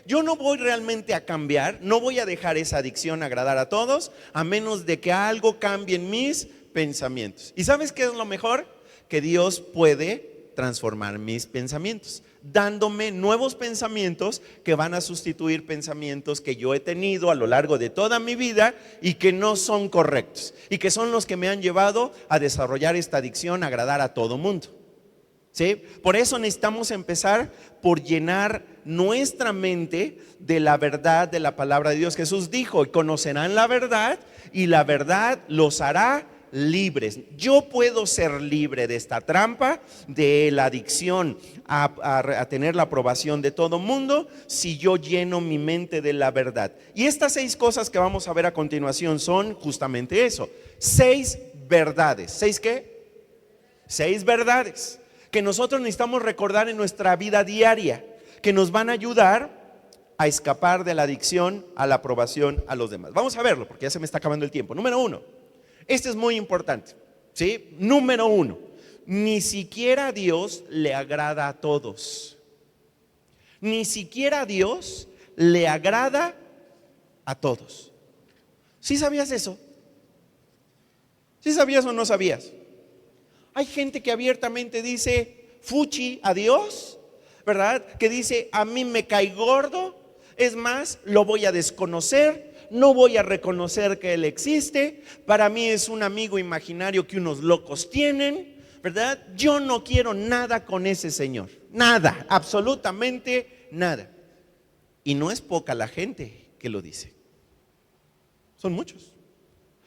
Yo no voy realmente a cambiar, no voy a dejar esa adicción a agradar a todos, a menos de que algo cambie en mis pensamientos. ¿Y sabes qué es lo mejor? Que Dios puede transformar mis pensamientos, dándome nuevos pensamientos que van a sustituir pensamientos que yo he tenido a lo largo de toda mi vida y que no son correctos y que son los que me han llevado a desarrollar esta adicción a agradar a todo mundo. ¿Sí? Por eso necesitamos empezar por llenar nuestra mente de la verdad de la palabra de Dios. Jesús dijo: y conocerán la verdad y la verdad los hará libres. Yo puedo ser libre de esta trampa, de la adicción a tener la aprobación de todo mundo, si yo lleno mi mente de la verdad. Y estas 6 cosas que vamos a ver a continuación son justamente eso. 6 verdades. ¿6 qué? 6 verdades que nosotros necesitamos recordar en nuestra vida diaria, que nos van a ayudar a escapar de la adicción a la aprobación a los demás. Vamos a verlo porque ya se me está acabando el tiempo. Número 1, este es muy importante, ¿sí? Número 1, ni siquiera Dios le agrada a todos. Ni siquiera Dios le agrada a todos. ¿Sí sabías eso? ¿Sí sabías o no sabías? Hay gente que abiertamente dice fuchi a Dios, ¿verdad? Que dice: a mí me cae gordo, es más, lo voy a desconocer, no voy a reconocer que Él existe, para mí es un amigo imaginario que unos locos tienen, ¿verdad? Yo no quiero nada con ese Señor, nada, absolutamente nada. Y no es poca la gente que lo dice, son muchos.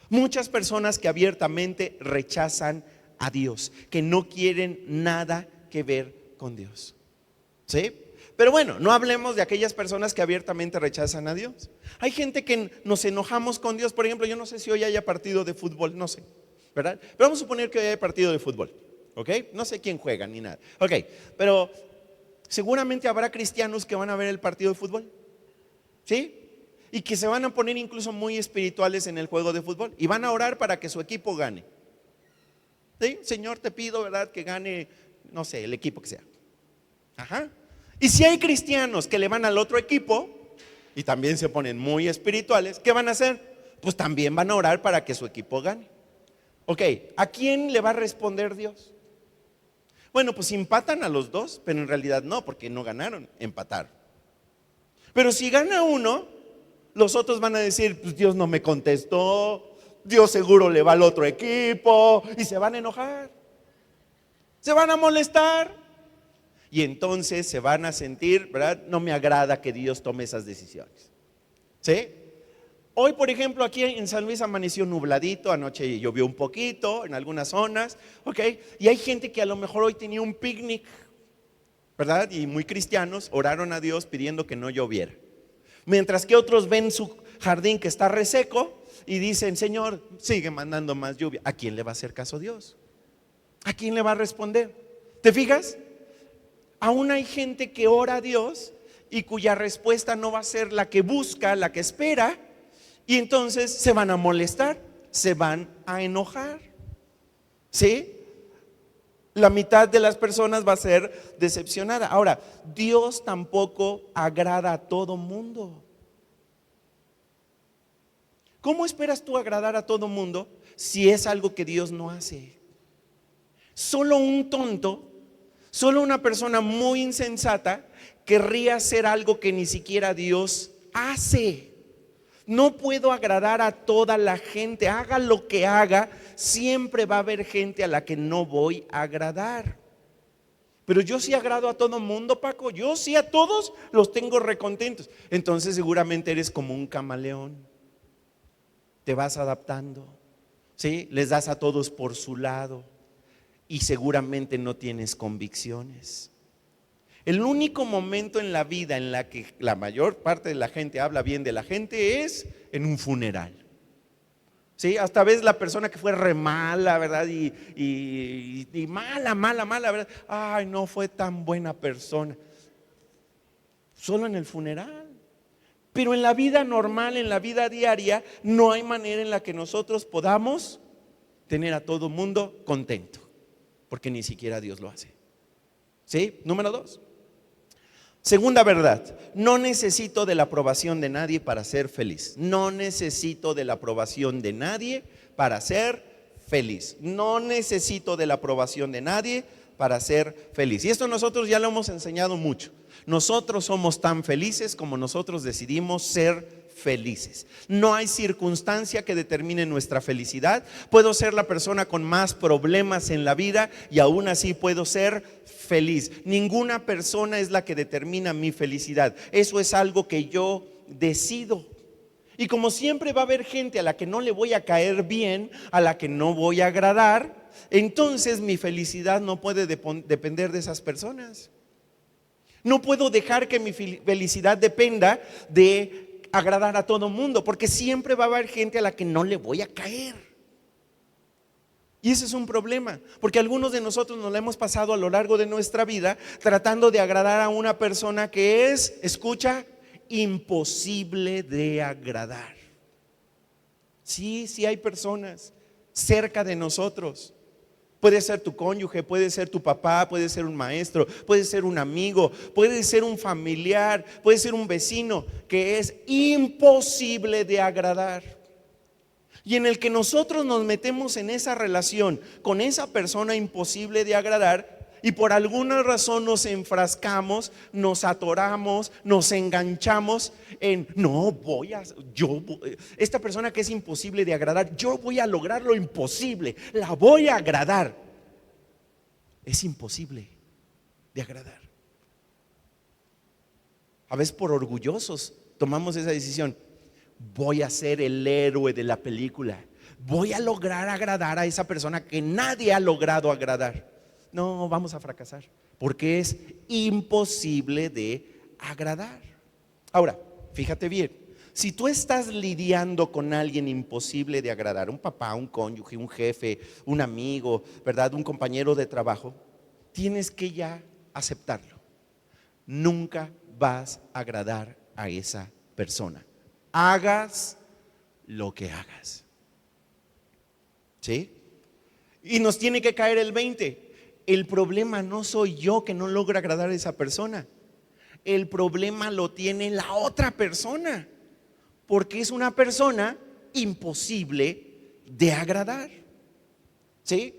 Muchas personas que abiertamente rechazan a Dios, que no quieren nada que ver con Dios, ¿sí? Pero bueno, no hablemos de aquellas personas que abiertamente rechazan a Dios. Hay gente que nos enojamos con Dios. Por ejemplo, yo no sé si hoy haya partido de fútbol, no sé, ¿verdad? Pero vamos a suponer que hoy haya partido de fútbol, ¿ok? No sé quién juega ni nada, ¿ok? Pero seguramente habrá cristianos que van a ver el partido de fútbol, ¿sí? Y que se van a poner incluso muy espirituales en el juego de fútbol y van a orar para que su equipo gane. ¿Sí? Señor, te pido, ¿verdad?, que gane, no sé, el equipo que sea. Ajá. Y si hay cristianos que le van al otro equipo y también se ponen muy espirituales, ¿qué van a hacer? Pues también van a orar para que su equipo gane. Ok, ¿a quién le va a responder Dios? Bueno, pues empatan a los dos, pero en realidad no, porque no ganaron, empataron. Pero si gana uno, los otros van a decir: pues Dios no me contestó, Dios seguro le va al otro equipo, y se van a enojar, se van a molestar, y entonces se van a sentir, ¿verdad? No me agrada que Dios tome esas decisiones, ¿sí? Hoy, por ejemplo, aquí en San Luis amaneció nubladito, anoche llovió un poquito en algunas zonas, ¿ok? Y hay gente que a lo mejor hoy tenía un picnic, ¿verdad? Y muy cristianos oraron a Dios pidiendo que no lloviera, mientras que otros ven su jardín que está reseco y dicen: Señor, sigue mandando más lluvia. ¿A quién le va a hacer caso Dios? ¿A quién le va a responder? ¿Te fijas? Aún hay gente que ora a Dios y cuya respuesta no va a ser la que busca, la que espera, y entonces se van a molestar, se van a enojar, ¿sí? La mitad de las personas va a ser decepcionada. Ahora, Dios tampoco agrada a todo mundo. ¿Cómo esperas tú agradar a todo mundo si es algo que Dios no hace? Solo un tonto, solo una persona muy insensata querría hacer algo que ni siquiera Dios hace. No puedo agradar a toda la gente. Haga lo que haga, siempre va a haber gente a la que no voy a agradar. Pero yo sí agrado a todo mundo, Paco. Yo sí a todos los tengo recontentos. Entonces seguramente eres como un camaleón. Te vas adaptando, ¿sí? Les das a todos por su lado y seguramente no tienes convicciones. El único momento en la vida en la que la mayor parte de la gente habla bien de la gente es en un funeral. Sí, hasta ves la persona que fue re mala, ¿verdad? Y mala, ¿verdad? Ay, no fue tan buena persona. Solo en el funeral. Pero en la vida normal, en la vida diaria, no hay manera en la que nosotros podamos tener a todo mundo contento. Porque ni siquiera Dios lo hace. ¿Sí? Número 2. Segunda verdad, no necesito de la aprobación de nadie para ser feliz. No necesito de la aprobación de nadie para ser feliz. No necesito de la aprobación de nadie para ser feliz. Y esto nosotros ya lo hemos enseñado mucho. Nosotros somos tan felices como nosotros decidimos ser felices. No hay circunstancia que determine nuestra felicidad. Puedo ser la persona con más problemas en la vida y aún así puedo ser feliz. Ninguna persona es la que determina mi felicidad. Eso es algo que yo decido. Y como siempre va a haber gente a la que no le voy a caer bien, a la que no voy a agradar, entonces mi felicidad no puede depender de esas personas. No puedo dejar que mi felicidad dependa de agradar a todo mundo, porque siempre va a haber gente a la que no le voy a caer. Y ese es un problema, porque algunos de nosotros nos la hemos pasado a lo largo de nuestra vida tratando de agradar a una persona que es, escucha, imposible de agradar. Sí hay personas cerca de nosotros. Puede ser tu cónyuge, puede ser tu papá, puede ser un maestro, puede ser un amigo, puede ser un familiar, puede ser un vecino que es imposible de agradar. Y en el que nosotros nos metemos en esa relación con esa persona imposible de agradar y por alguna razón nos enfrascamos, nos atoramos, nos enganchamos en esta persona que es imposible de agradar, yo voy a lograr lo imposible, la voy a agradar. Es imposible de agradar. A veces por orgullosos tomamos esa decisión. Voy a ser el héroe de la película. Voy a lograr agradar a esa persona que nadie ha logrado agradar. No, vamos a fracasar, porque es imposible de agradar. Ahora, fíjate bien, si tú estás lidiando con alguien imposible de agradar, un papá, un cónyuge, un jefe, un amigo, ¿verdad? Un compañero de trabajo, tienes que ya aceptarlo. Nunca vas a agradar a esa persona. Hagas lo que hagas. ¿Sí? Y nos tiene que caer el 20. El problema no soy yo que no logro agradar a esa persona. El problema lo tiene la otra persona, porque es una persona imposible de agradar. ¿Sí?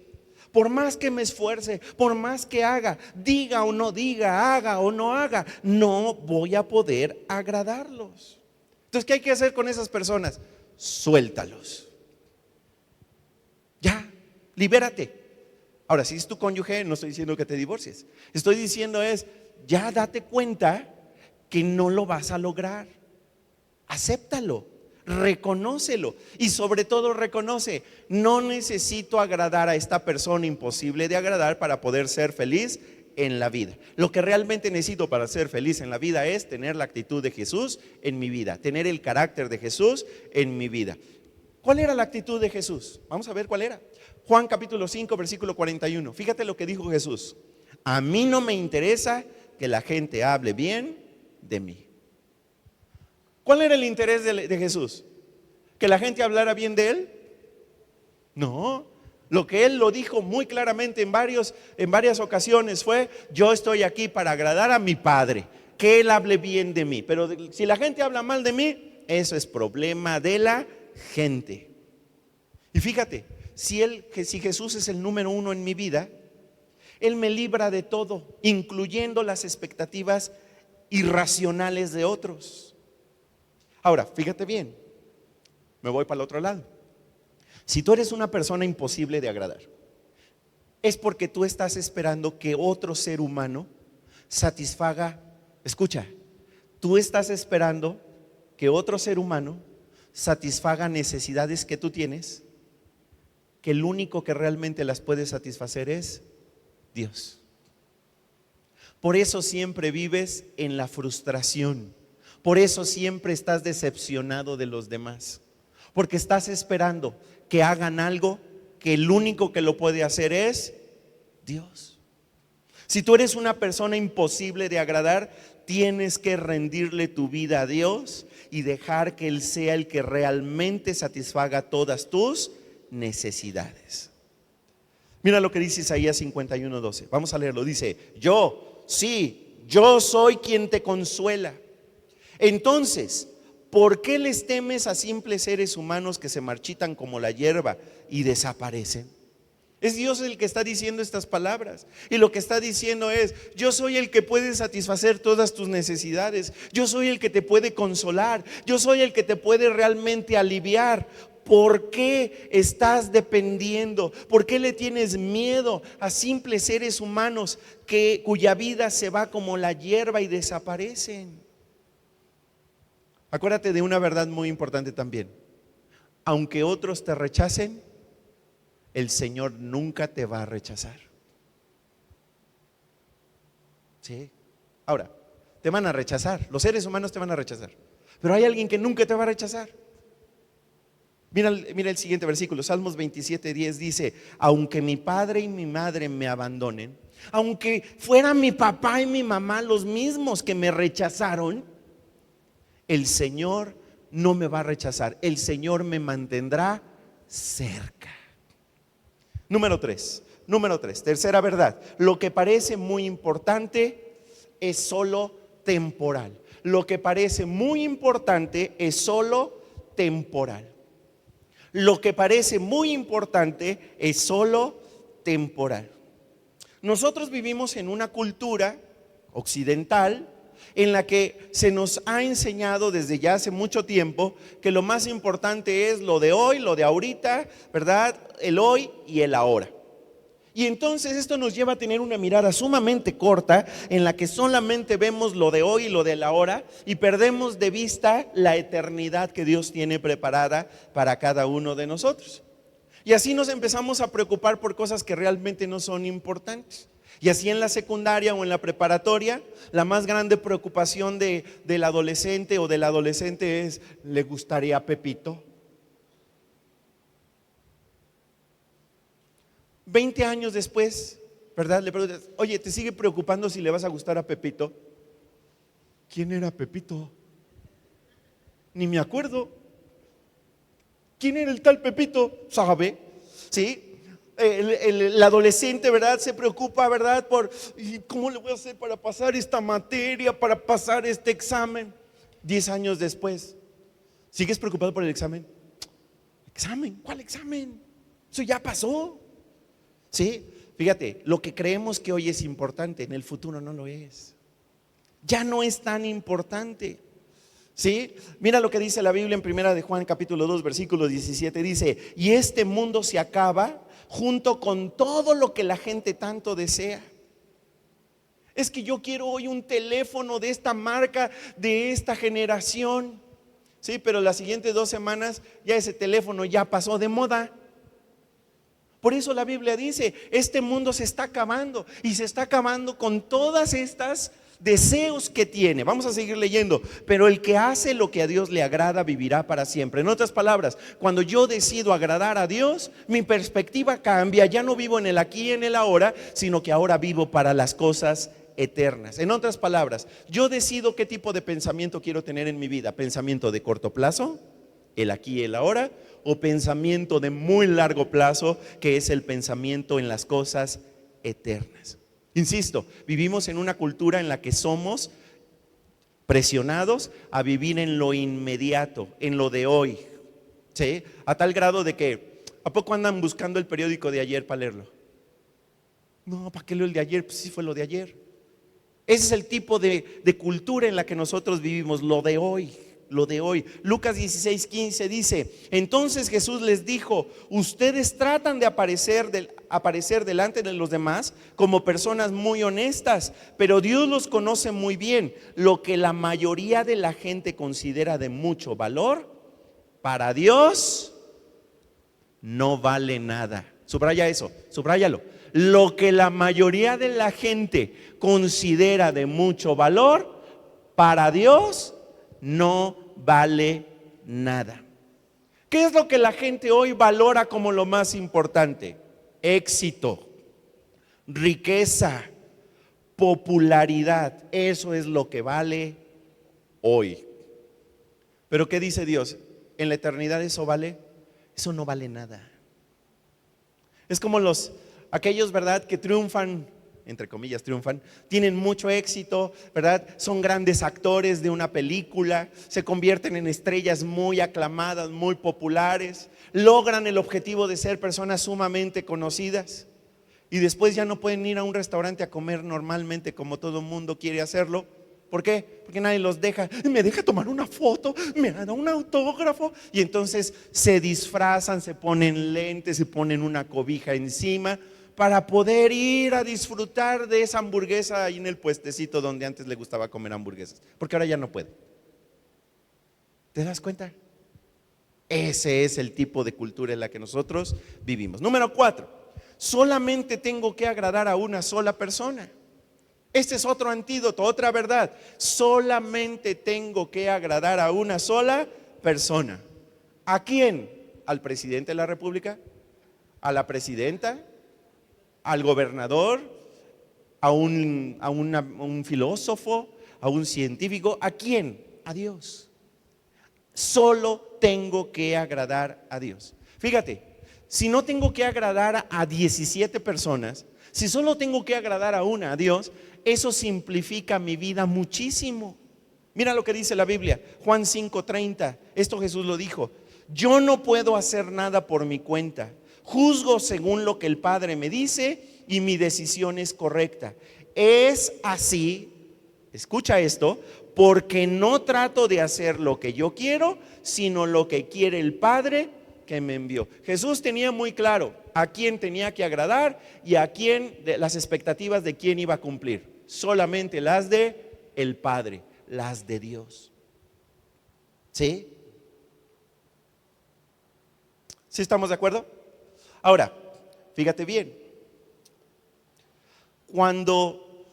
Por más que me esfuerce, por más que haga, diga o no diga, haga o no haga, no voy a poder agradarlos. Entonces, ¿qué hay que hacer con esas personas? Suéltalos. Ya, libérate. Ahora, si es tu cónyuge, no estoy diciendo que te divorcies. Estoy diciendo ya date cuenta que no lo vas a lograr. Acéptalo, reconócelo y sobre todo reconoce, no necesito agradar a esta persona imposible de agradar para poder ser feliz en la vida. Lo que realmente necesito para ser feliz en la vida es tener la actitud de Jesús en mi vida, tener el carácter de Jesús en mi vida. ¿Cuál era la actitud de Jesús? Vamos a ver cuál era. Juan capítulo 5 versículo 41. Fíjate lo que dijo Jesús. A mí no me interesa que la gente hable bien de mí. ¿Cuál era el interés de Jesús? ¿Que la gente hablara bien de él? No. Lo que él lo dijo muy claramente en varias ocasiones fue: yo estoy aquí para agradar a mi Padre, que él hable bien de mí. Pero si la gente habla mal de mí, eso es problema de la gente. Y fíjate, si Jesús es el número 1 en mi vida, Él me libra de todo, incluyendo las expectativas irracionales de otros. Ahora, fíjate bien, Me voy para el otro lado. Si tú eres una persona imposible de agradar, es porque tú estás esperando que otro ser humano satisfaga. Escucha, tú estás esperando que otro ser humano satisfaga necesidades que tú tienes, que el único que realmente las puede satisfacer es Dios. Por eso siempre vives en la frustración. Por eso siempre estás decepcionado de los demás. Porque estás esperando que hagan algo que el único que lo puede hacer es Dios. Si tú eres una persona imposible de agradar, tienes que rendirle tu vida a Dios y dejar que Él sea el que realmente satisfaga todas tus necesidades. Mira lo que dice Isaías 51:12. Vamos a leerlo. Dice: yo soy quien te consuela. Entonces, ¿por qué les temes a simples seres humanos que se marchitan como la hierba y desaparecen? Es Dios el que está diciendo estas palabras. Y lo que está diciendo es: yo soy el que puede satisfacer todas tus necesidades. Yo soy el que te puede consolar. Yo soy el que te puede realmente aliviar. ¿Por qué estás dependiendo? ¿Por qué le tienes miedo a simples seres humanos cuya vida se va como la hierba y desaparecen? Acuérdate de una verdad muy importante también. Aunque otros te rechacen, el Señor nunca te va a rechazar. ¿Sí? Ahora, te van a rechazar. Los seres humanos te van a rechazar. Pero hay alguien que nunca te va a rechazar. Mira el siguiente versículo, Salmos 27:10 dice: aunque mi padre y mi madre me abandonen, aunque fuera mi papá y mi mamá los mismos que me rechazaron, el Señor no me va a rechazar. El Señor me mantendrá cerca. Número tres, tercera verdad: lo que parece muy importante es solo temporal. Lo que parece muy importante es solo temporal. Lo que parece muy importante es solo temporal. Nosotros vivimos en una cultura occidental en la que se nos ha enseñado desde ya hace mucho tiempo que lo más importante es lo de hoy, lo de ahorita, ¿verdad? El hoy y el ahora. Y entonces esto nos lleva a tener una mirada sumamente corta en la que solamente vemos lo de hoy y lo del ahora y perdemos de vista la eternidad que Dios tiene preparada para cada uno de nosotros. Y así nos empezamos a preocupar por cosas que realmente no son importantes. Y así en la secundaria o en la preparatoria, la más grande preocupación del adolescente o del adolescente es: ¿le gustaría a Pepito? 20 años después, ¿verdad? Le preguntas: oye, ¿te sigue preocupando si le vas a gustar a Pepito? ¿Quién era Pepito? Ni me acuerdo. ¿Quién era el tal Pepito? ¿Sabe? ¿Sí? El adolescente, ¿verdad? Se preocupa, ¿verdad? ¿Y cómo le voy a hacer para pasar esta materia, para pasar este examen? 10 años después, ¿sigues preocupado por el examen? ¿Examen? ¿Cuál examen? Eso ya pasó. ¿Sí? Fíjate, lo que creemos que hoy es importante, en el futuro no lo es. Ya no es tan importante. ¿Sí? Mira lo que dice la Biblia en Primera de Juan capítulo 2 versículo 17. Dice: y este mundo se acaba junto con todo lo que la gente tanto desea. Es que yo quiero hoy un teléfono de esta marca, de esta generación. Sí, pero las siguientes 2 semanas ya ese teléfono ya pasó de moda. Por eso la Biblia dice: este mundo se está acabando, y se está acabando con todas estas deseos que tiene. Vamos a seguir leyendo. Pero el que hace lo que a Dios le agrada vivirá para siempre. En otras palabras, cuando yo decido agradar a Dios, mi perspectiva cambia. Ya no vivo en el aquí y en el ahora, sino que ahora vivo para las cosas eternas. En otras palabras, yo decido qué tipo de pensamiento quiero tener en mi vida: pensamiento de corto plazo, el aquí y el ahora, o pensamiento de muy largo plazo, que es el pensamiento en las cosas eternas. Insisto, vivimos en una cultura en la que somos presionados a vivir en lo inmediato, en lo de hoy, ¿sí? A tal grado de que, ¿a poco andan buscando el periódico de ayer para leerlo? No, ¿para qué leo el de ayer? Pues sí fue lo de ayer. Ese es el tipo de cultura en la que nosotros vivimos, lo de hoy. lo de hoy. Lucas 16:15 dice: entonces Jesús les dijo: ustedes tratan de aparecer delante de los demás como personas muy honestas, pero Dios los conoce muy bien. Lo que la mayoría de la gente considera de mucho valor, para Dios no vale nada. Subraya eso, subráyalo. Lo que la mayoría de la gente considera de mucho valor, para Dios no vale nada. ¿Qué es lo que la gente hoy valora como lo más importante? Éxito, riqueza, popularidad. Eso es lo que vale hoy. Pero ¿qué dice Dios? ¿En la eternidad eso vale? Eso no vale nada. Es como aquellos, ¿verdad?, que triunfan, entre comillas triunfan, tienen mucho éxito, ¿verdad? Son grandes actores de una película, se convierten en estrellas muy aclamadas, muy populares, logran el objetivo de ser personas sumamente conocidas y después ya no pueden ir a un restaurante a comer normalmente como todo el mundo quiere hacerlo. ¿Por qué? Porque nadie los deja. Me deja tomar una foto, me da un autógrafo. Y entonces se disfrazan, se ponen lentes, se ponen una cobija encima para poder ir a disfrutar de esa hamburguesa ahí en el puestecito donde antes le gustaba comer hamburguesas, porque ahora ya no puede. ¿Te das cuenta? Ese es el tipo de cultura en la que nosotros vivimos. Número 4, solamente tengo que agradar a una sola persona. Este es otro antídoto, otra verdad. Solamente tengo que agradar a una sola persona. ¿A quién? ¿Al presidente de la República? ¿A la presidenta? ¿Al gobernador? ¿A un filósofo? ¿A un científico? ¿A quién? A Dios. Solo tengo que agradar a Dios. Fíjate, si no tengo que agradar a 17 personas, si solo tengo que agradar a una, a Dios, eso simplifica mi vida muchísimo. Mira lo que dice la Biblia, Juan 5:30. Esto Jesús lo dijo: yo no puedo hacer nada por mi cuenta, juzgo según lo que el Padre me dice y mi decisión es correcta. Es así, escucha esto, porque no trato de hacer lo que yo quiero, sino lo que quiere el Padre que me envió. Jesús tenía muy claro a quién tenía que agradar y a quién, las expectativas de quién iba a cumplir. Solamente las de el Padre, las de Dios. ¿Sí? ¿Sí estamos de acuerdo? Ahora, fíjate bien. Cuando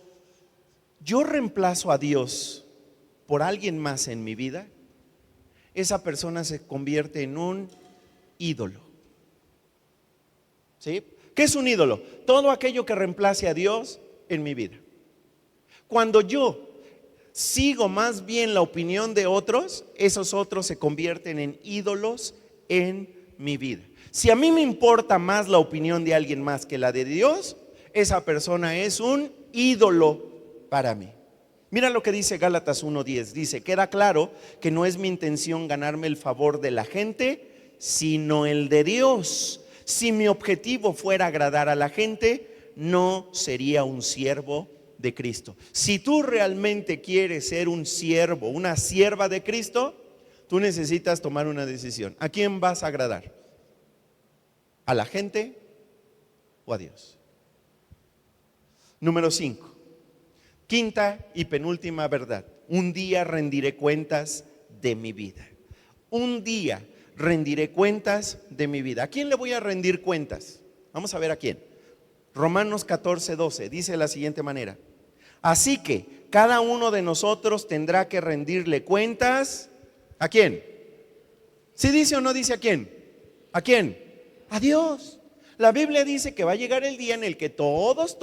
yo reemplazo a Dios por alguien más en mi vida, esa persona se convierte en un ídolo. ¿Sí? ¿Qué es un ídolo? Todo aquello que reemplace a Dios en mi vida. Cuando yo sigo más bien la opinión de otros, esos otros se convierten en ídolos en mi vida. Si a mí me importa más la opinión de alguien más que la de Dios, esa persona es un ídolo para mí. Mira lo que dice Gálatas 1:10. Dice: queda claro que no es mi intención ganarme el favor de la gente, sino el de Dios. Si mi objetivo fuera agradar a la gente, no sería un siervo de Cristo. Si tú realmente quieres ser un siervo, una sierva de Cristo, tú necesitas tomar una decisión. ¿A quién vas a agradar? ¿A la gente o a Dios? Número 5. Quinta y penúltima verdad: un día rendiré cuentas de mi vida. Un día rendiré cuentas de mi vida. ¿A quién le voy a rendir cuentas? Vamos a ver a quién. Romanos 14:12 dice de la siguiente manera: así que cada uno de nosotros tendrá que rendirle cuentas. ¿A quién? ¿Sí dice o no dice a quién? ¿A quién? A Dios. La Biblia dice que va a llegar el día en el que todos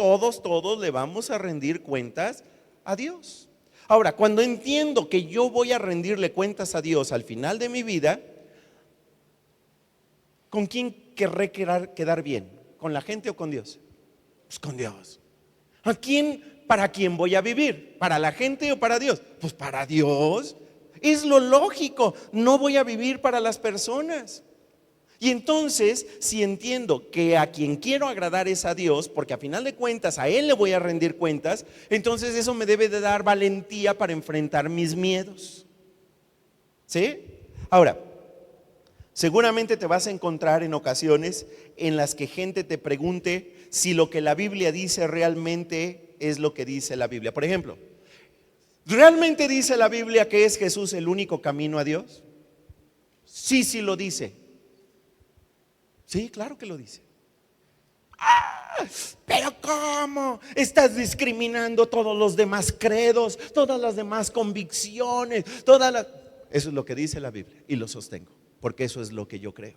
le vamos a rendir cuentas a Dios. Ahora, cuando entiendo que yo voy a rendirle cuentas a Dios al final de mi vida, ¿con quién querré quedar bien? ¿Con la gente o con Dios? Pues con Dios. ¿Para quién voy a vivir? ¿Para la gente o para Dios? Pues para Dios. Es lo lógico. No voy a vivir para las personas. Y entonces, si entiendo que a quien quiero agradar es a Dios, porque a final de cuentas a Él le voy a rendir cuentas, entonces eso me debe de dar valentía para enfrentar mis miedos. ¿Sí? Ahora, seguramente te vas a encontrar en ocasiones en las que gente te pregunte si lo que la Biblia dice realmente es lo que dice la Biblia. Por ejemplo, ¿realmente dice la Biblia que es Jesús el único camino a Dios? Sí, sí lo dice. Sí, claro que lo dice. Pero ¿cómo? Estás discriminando todos los demás credos, todas las demás convicciones, Eso es lo que dice la Biblia y lo sostengo, porque eso es lo que yo creo.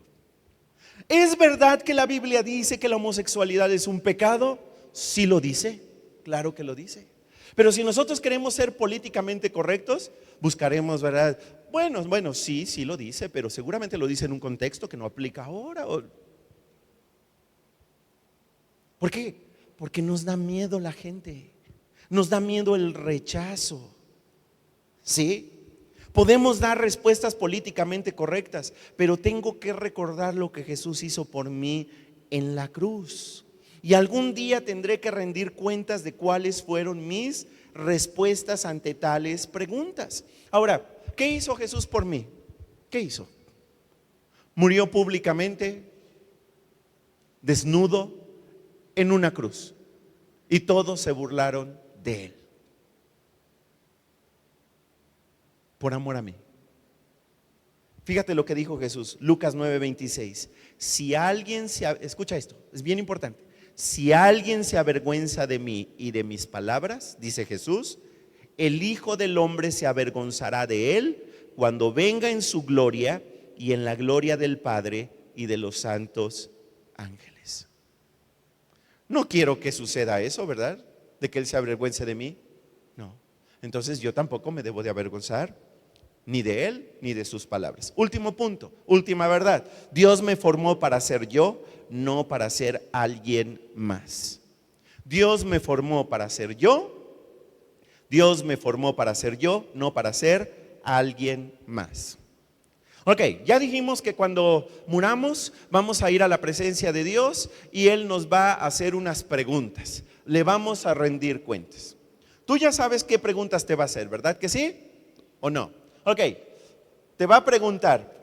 ¿Es verdad que la Biblia dice que la homosexualidad es un pecado? Sí lo dice, claro que lo dice. Pero si nosotros queremos ser políticamente correctos, buscaremos, ¿verdad? Bueno, sí, sí lo dice, pero seguramente lo dice en un contexto que no aplica ahora. ¿Por qué? Porque nos da miedo la gente, nos da miedo el rechazo. ¿Sí? Podemos dar respuestas políticamente correctas, pero tengo que recordar lo que Jesús hizo por mí en la cruz. Y algún día tendré que rendir cuentas de cuáles fueron mis respuestas ante tales preguntas. Ahora, ¿qué hizo Jesús por mí? ¿Qué hizo? Murió públicamente, desnudo, en una cruz, y todos se burlaron de él. Por amor a mí. Fíjate lo que dijo Jesús, Lucas 9:26. Si alguien escucha esto, es bien importante. Si alguien se avergüenza de mí y de mis palabras, dice Jesús, el Hijo del Hombre se avergonzará de él cuando venga en su gloria y en la gloria del Padre y de los santos ángeles. No quiero que suceda eso, ¿verdad? De que él se avergüence de mí. No. Entonces yo tampoco me debo de avergonzar ni de él ni de sus palabras. Último punto, última verdad. Dios me formó para ser yo, no para ser alguien más. Dios me formó para ser yo. Dios me formó para ser yo, no para ser alguien más. Ok, ya dijimos que cuando muramos vamos a ir a la presencia de Dios y Él nos va a hacer unas preguntas. Le vamos a rendir cuentas. Tú ya sabes qué preguntas te va a hacer, ¿verdad que sí? ¿O no? Ok, te va a preguntar,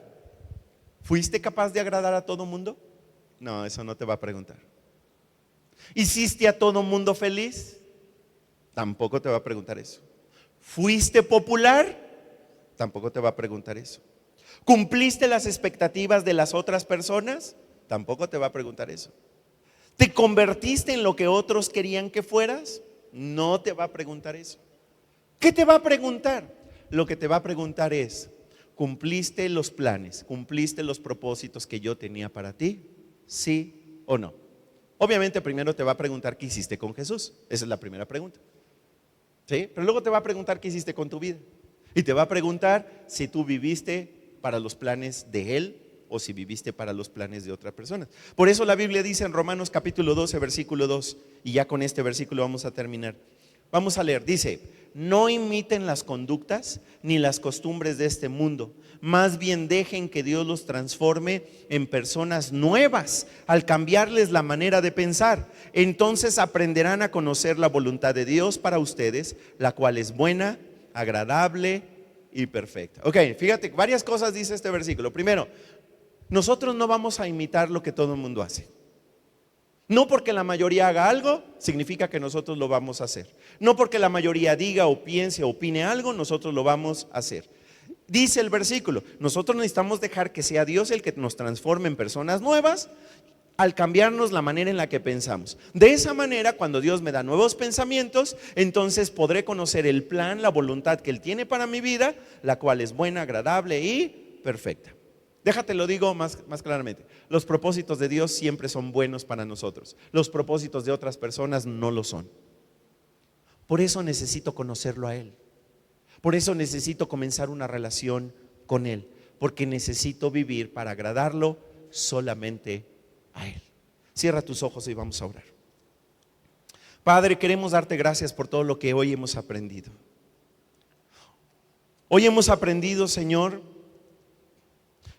¿fuiste capaz de agradar a todo mundo? No, eso no te va a preguntar. ¿Hiciste a todo mundo feliz? Tampoco te va a preguntar eso. ¿Fuiste popular? Tampoco te va a preguntar eso. ¿Cumpliste las expectativas de las otras personas? Tampoco te va a preguntar eso. ¿Te convertiste en lo que otros querían que fueras? No te va a preguntar eso. ¿Qué te va a preguntar? Lo que te va a preguntar es, ¿cumpliste los planes? ¿Cumpliste los propósitos que yo tenía para ti? ¿Sí o no? Obviamente primero te va a preguntar qué hiciste con Jesús. Esa es la primera pregunta. ¿Sí? Pero luego te va a preguntar qué hiciste con tu vida. Y te va a preguntar si tú viviste para los planes de Él o si viviste para los planes de otra persona. Por eso la Biblia dice en Romanos capítulo 12, versículo 2, y ya con este versículo vamos a terminar. Vamos a leer, dice, no imiten las conductas ni las costumbres de este mundo, más bien dejen que Dios los transforme en personas nuevas al cambiarles la manera de pensar. Entonces aprenderán a conocer la voluntad de Dios para ustedes, la cual es buena, agradable y perfecta. Ok, fíjate, varias cosas dice este versículo. Primero, nosotros no vamos a imitar lo que todo el mundo hace. No porque la mayoría haga algo, significa que nosotros lo vamos a hacer. No porque la mayoría diga o piense o opine algo, nosotros lo vamos a hacer. Dice el versículo, nosotros necesitamos dejar que sea Dios el que nos transforme en personas nuevas al cambiarnos la manera en la que pensamos. De esa manera, cuando Dios me da nuevos pensamientos, entonces podré conocer el plan, la voluntad que Él tiene para mi vida, la cual es buena, agradable y perfecta. Déjate lo digo más claramente. Los propósitos de Dios siempre son buenos para nosotros. Los propósitos de otras personas no lo son. Por eso necesito conocerlo a Él. Por eso necesito comenzar una relación con Él. Porque necesito vivir para agradarlo solamente a Él. Cierra tus ojos y vamos a orar. Padre, queremos darte gracias por todo lo que hoy hemos aprendido. Hoy hemos aprendido, Señor,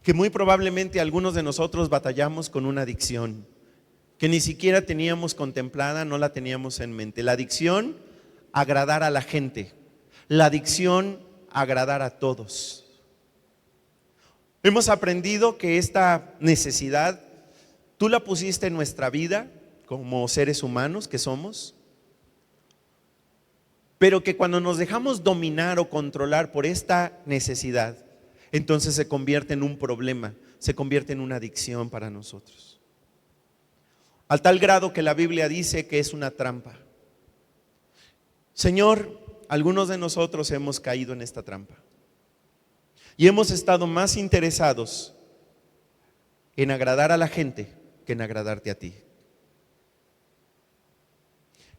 que muy probablemente algunos de nosotros batallamos con una adicción que ni siquiera teníamos contemplada, no la teníamos en mente. La adicción a agradar a la gente, la adicción a agradar a todos. Hemos aprendido que esta necesidad tú la pusiste en nuestra vida como seres humanos que somos, pero que cuando nos dejamos dominar o controlar por esta necesidad, entonces se convierte en un problema, se convierte en una adicción para nosotros. Al tal grado que la Biblia dice que es una trampa. Señor, algunos de nosotros hemos caído en esta trampa y hemos estado más interesados en agradar a la gente que en agradarte a ti.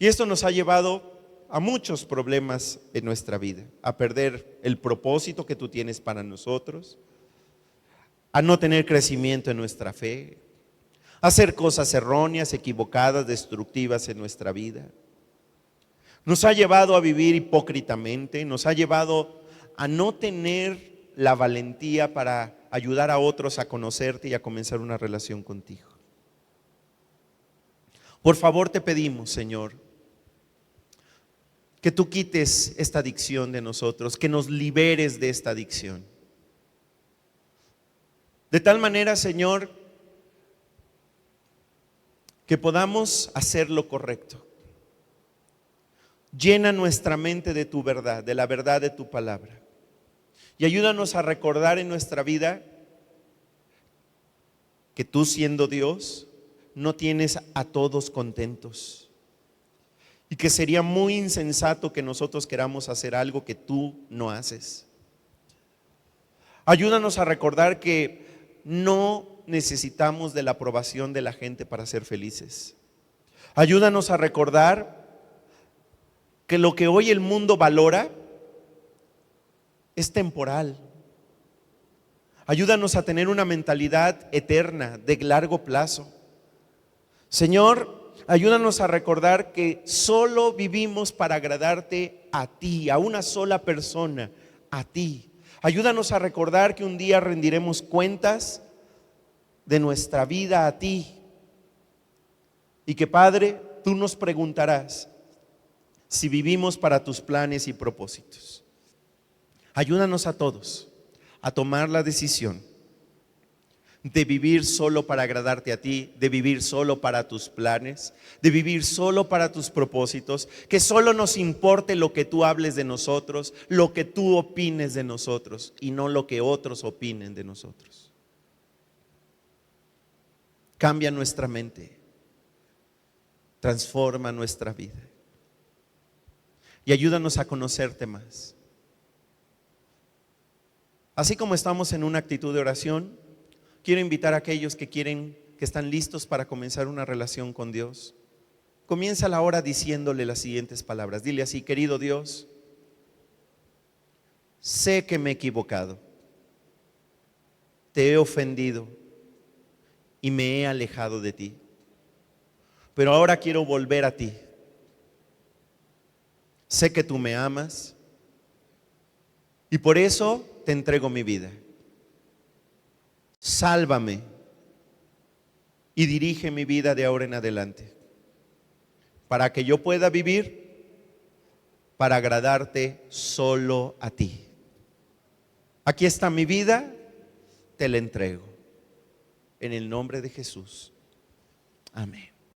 Y esto nos ha llevado a muchos problemas en nuestra vida, a perder el propósito que tú tienes para nosotros, a no tener crecimiento en nuestra fe, a hacer cosas erróneas, equivocadas, destructivas en nuestra vida. Nos ha llevado a vivir hipócritamente, nos ha llevado a no tener la valentía para ayudar a otros a conocerte y a comenzar una relación contigo. Por favor te pedimos, Señor, que tú quites esta adicción de nosotros, que nos liberes de esta adicción. De tal manera, Señor, que podamos hacer lo correcto. Llena nuestra mente de tu verdad, de la verdad de tu palabra. Y ayúdanos a recordar en nuestra vida que tú, siendo Dios, no tienes a todos contentos. Y que sería muy insensato que nosotros queramos hacer algo que tú no haces. Ayúdanos a recordar que no necesitamos de la aprobación de la gente para ser felices. Ayúdanos a recordar que lo que hoy el mundo valora es temporal. Ayúdanos a tener una mentalidad eterna, de largo plazo. Señor, ayúdanos a recordar que solo vivimos para agradarte a ti, a una sola persona, a ti. Ayúdanos a recordar que un día rendiremos cuentas de nuestra vida a ti. Y que, Padre, tú nos preguntarás si vivimos para tus planes y propósitos. Ayúdanos a todos a tomar la decisión de vivir solo para agradarte a ti, de vivir solo para tus planes, de vivir solo para tus propósitos, que solo nos importe lo que tú hables de nosotros, lo que tú opines de nosotros y no lo que otros opinen de nosotros. Cambia nuestra mente, transforma nuestra vida y ayúdanos a conocerte más. Así como estamos en una actitud de oración, quiero invitar a aquellos que están listos para comenzar una relación con Dios. Comienza la hora diciéndole las siguientes palabras. Dile así: querido Dios, sé que me he equivocado, te he ofendido y me he alejado de ti, pero ahora quiero volver a ti. Sé que tú me amas y por eso te entrego mi vida. Sálvame y dirige mi vida de ahora en adelante, para que yo pueda vivir para agradarte solo a ti. Aquí está mi vida, te la entrego. En el nombre de Jesús. Amén.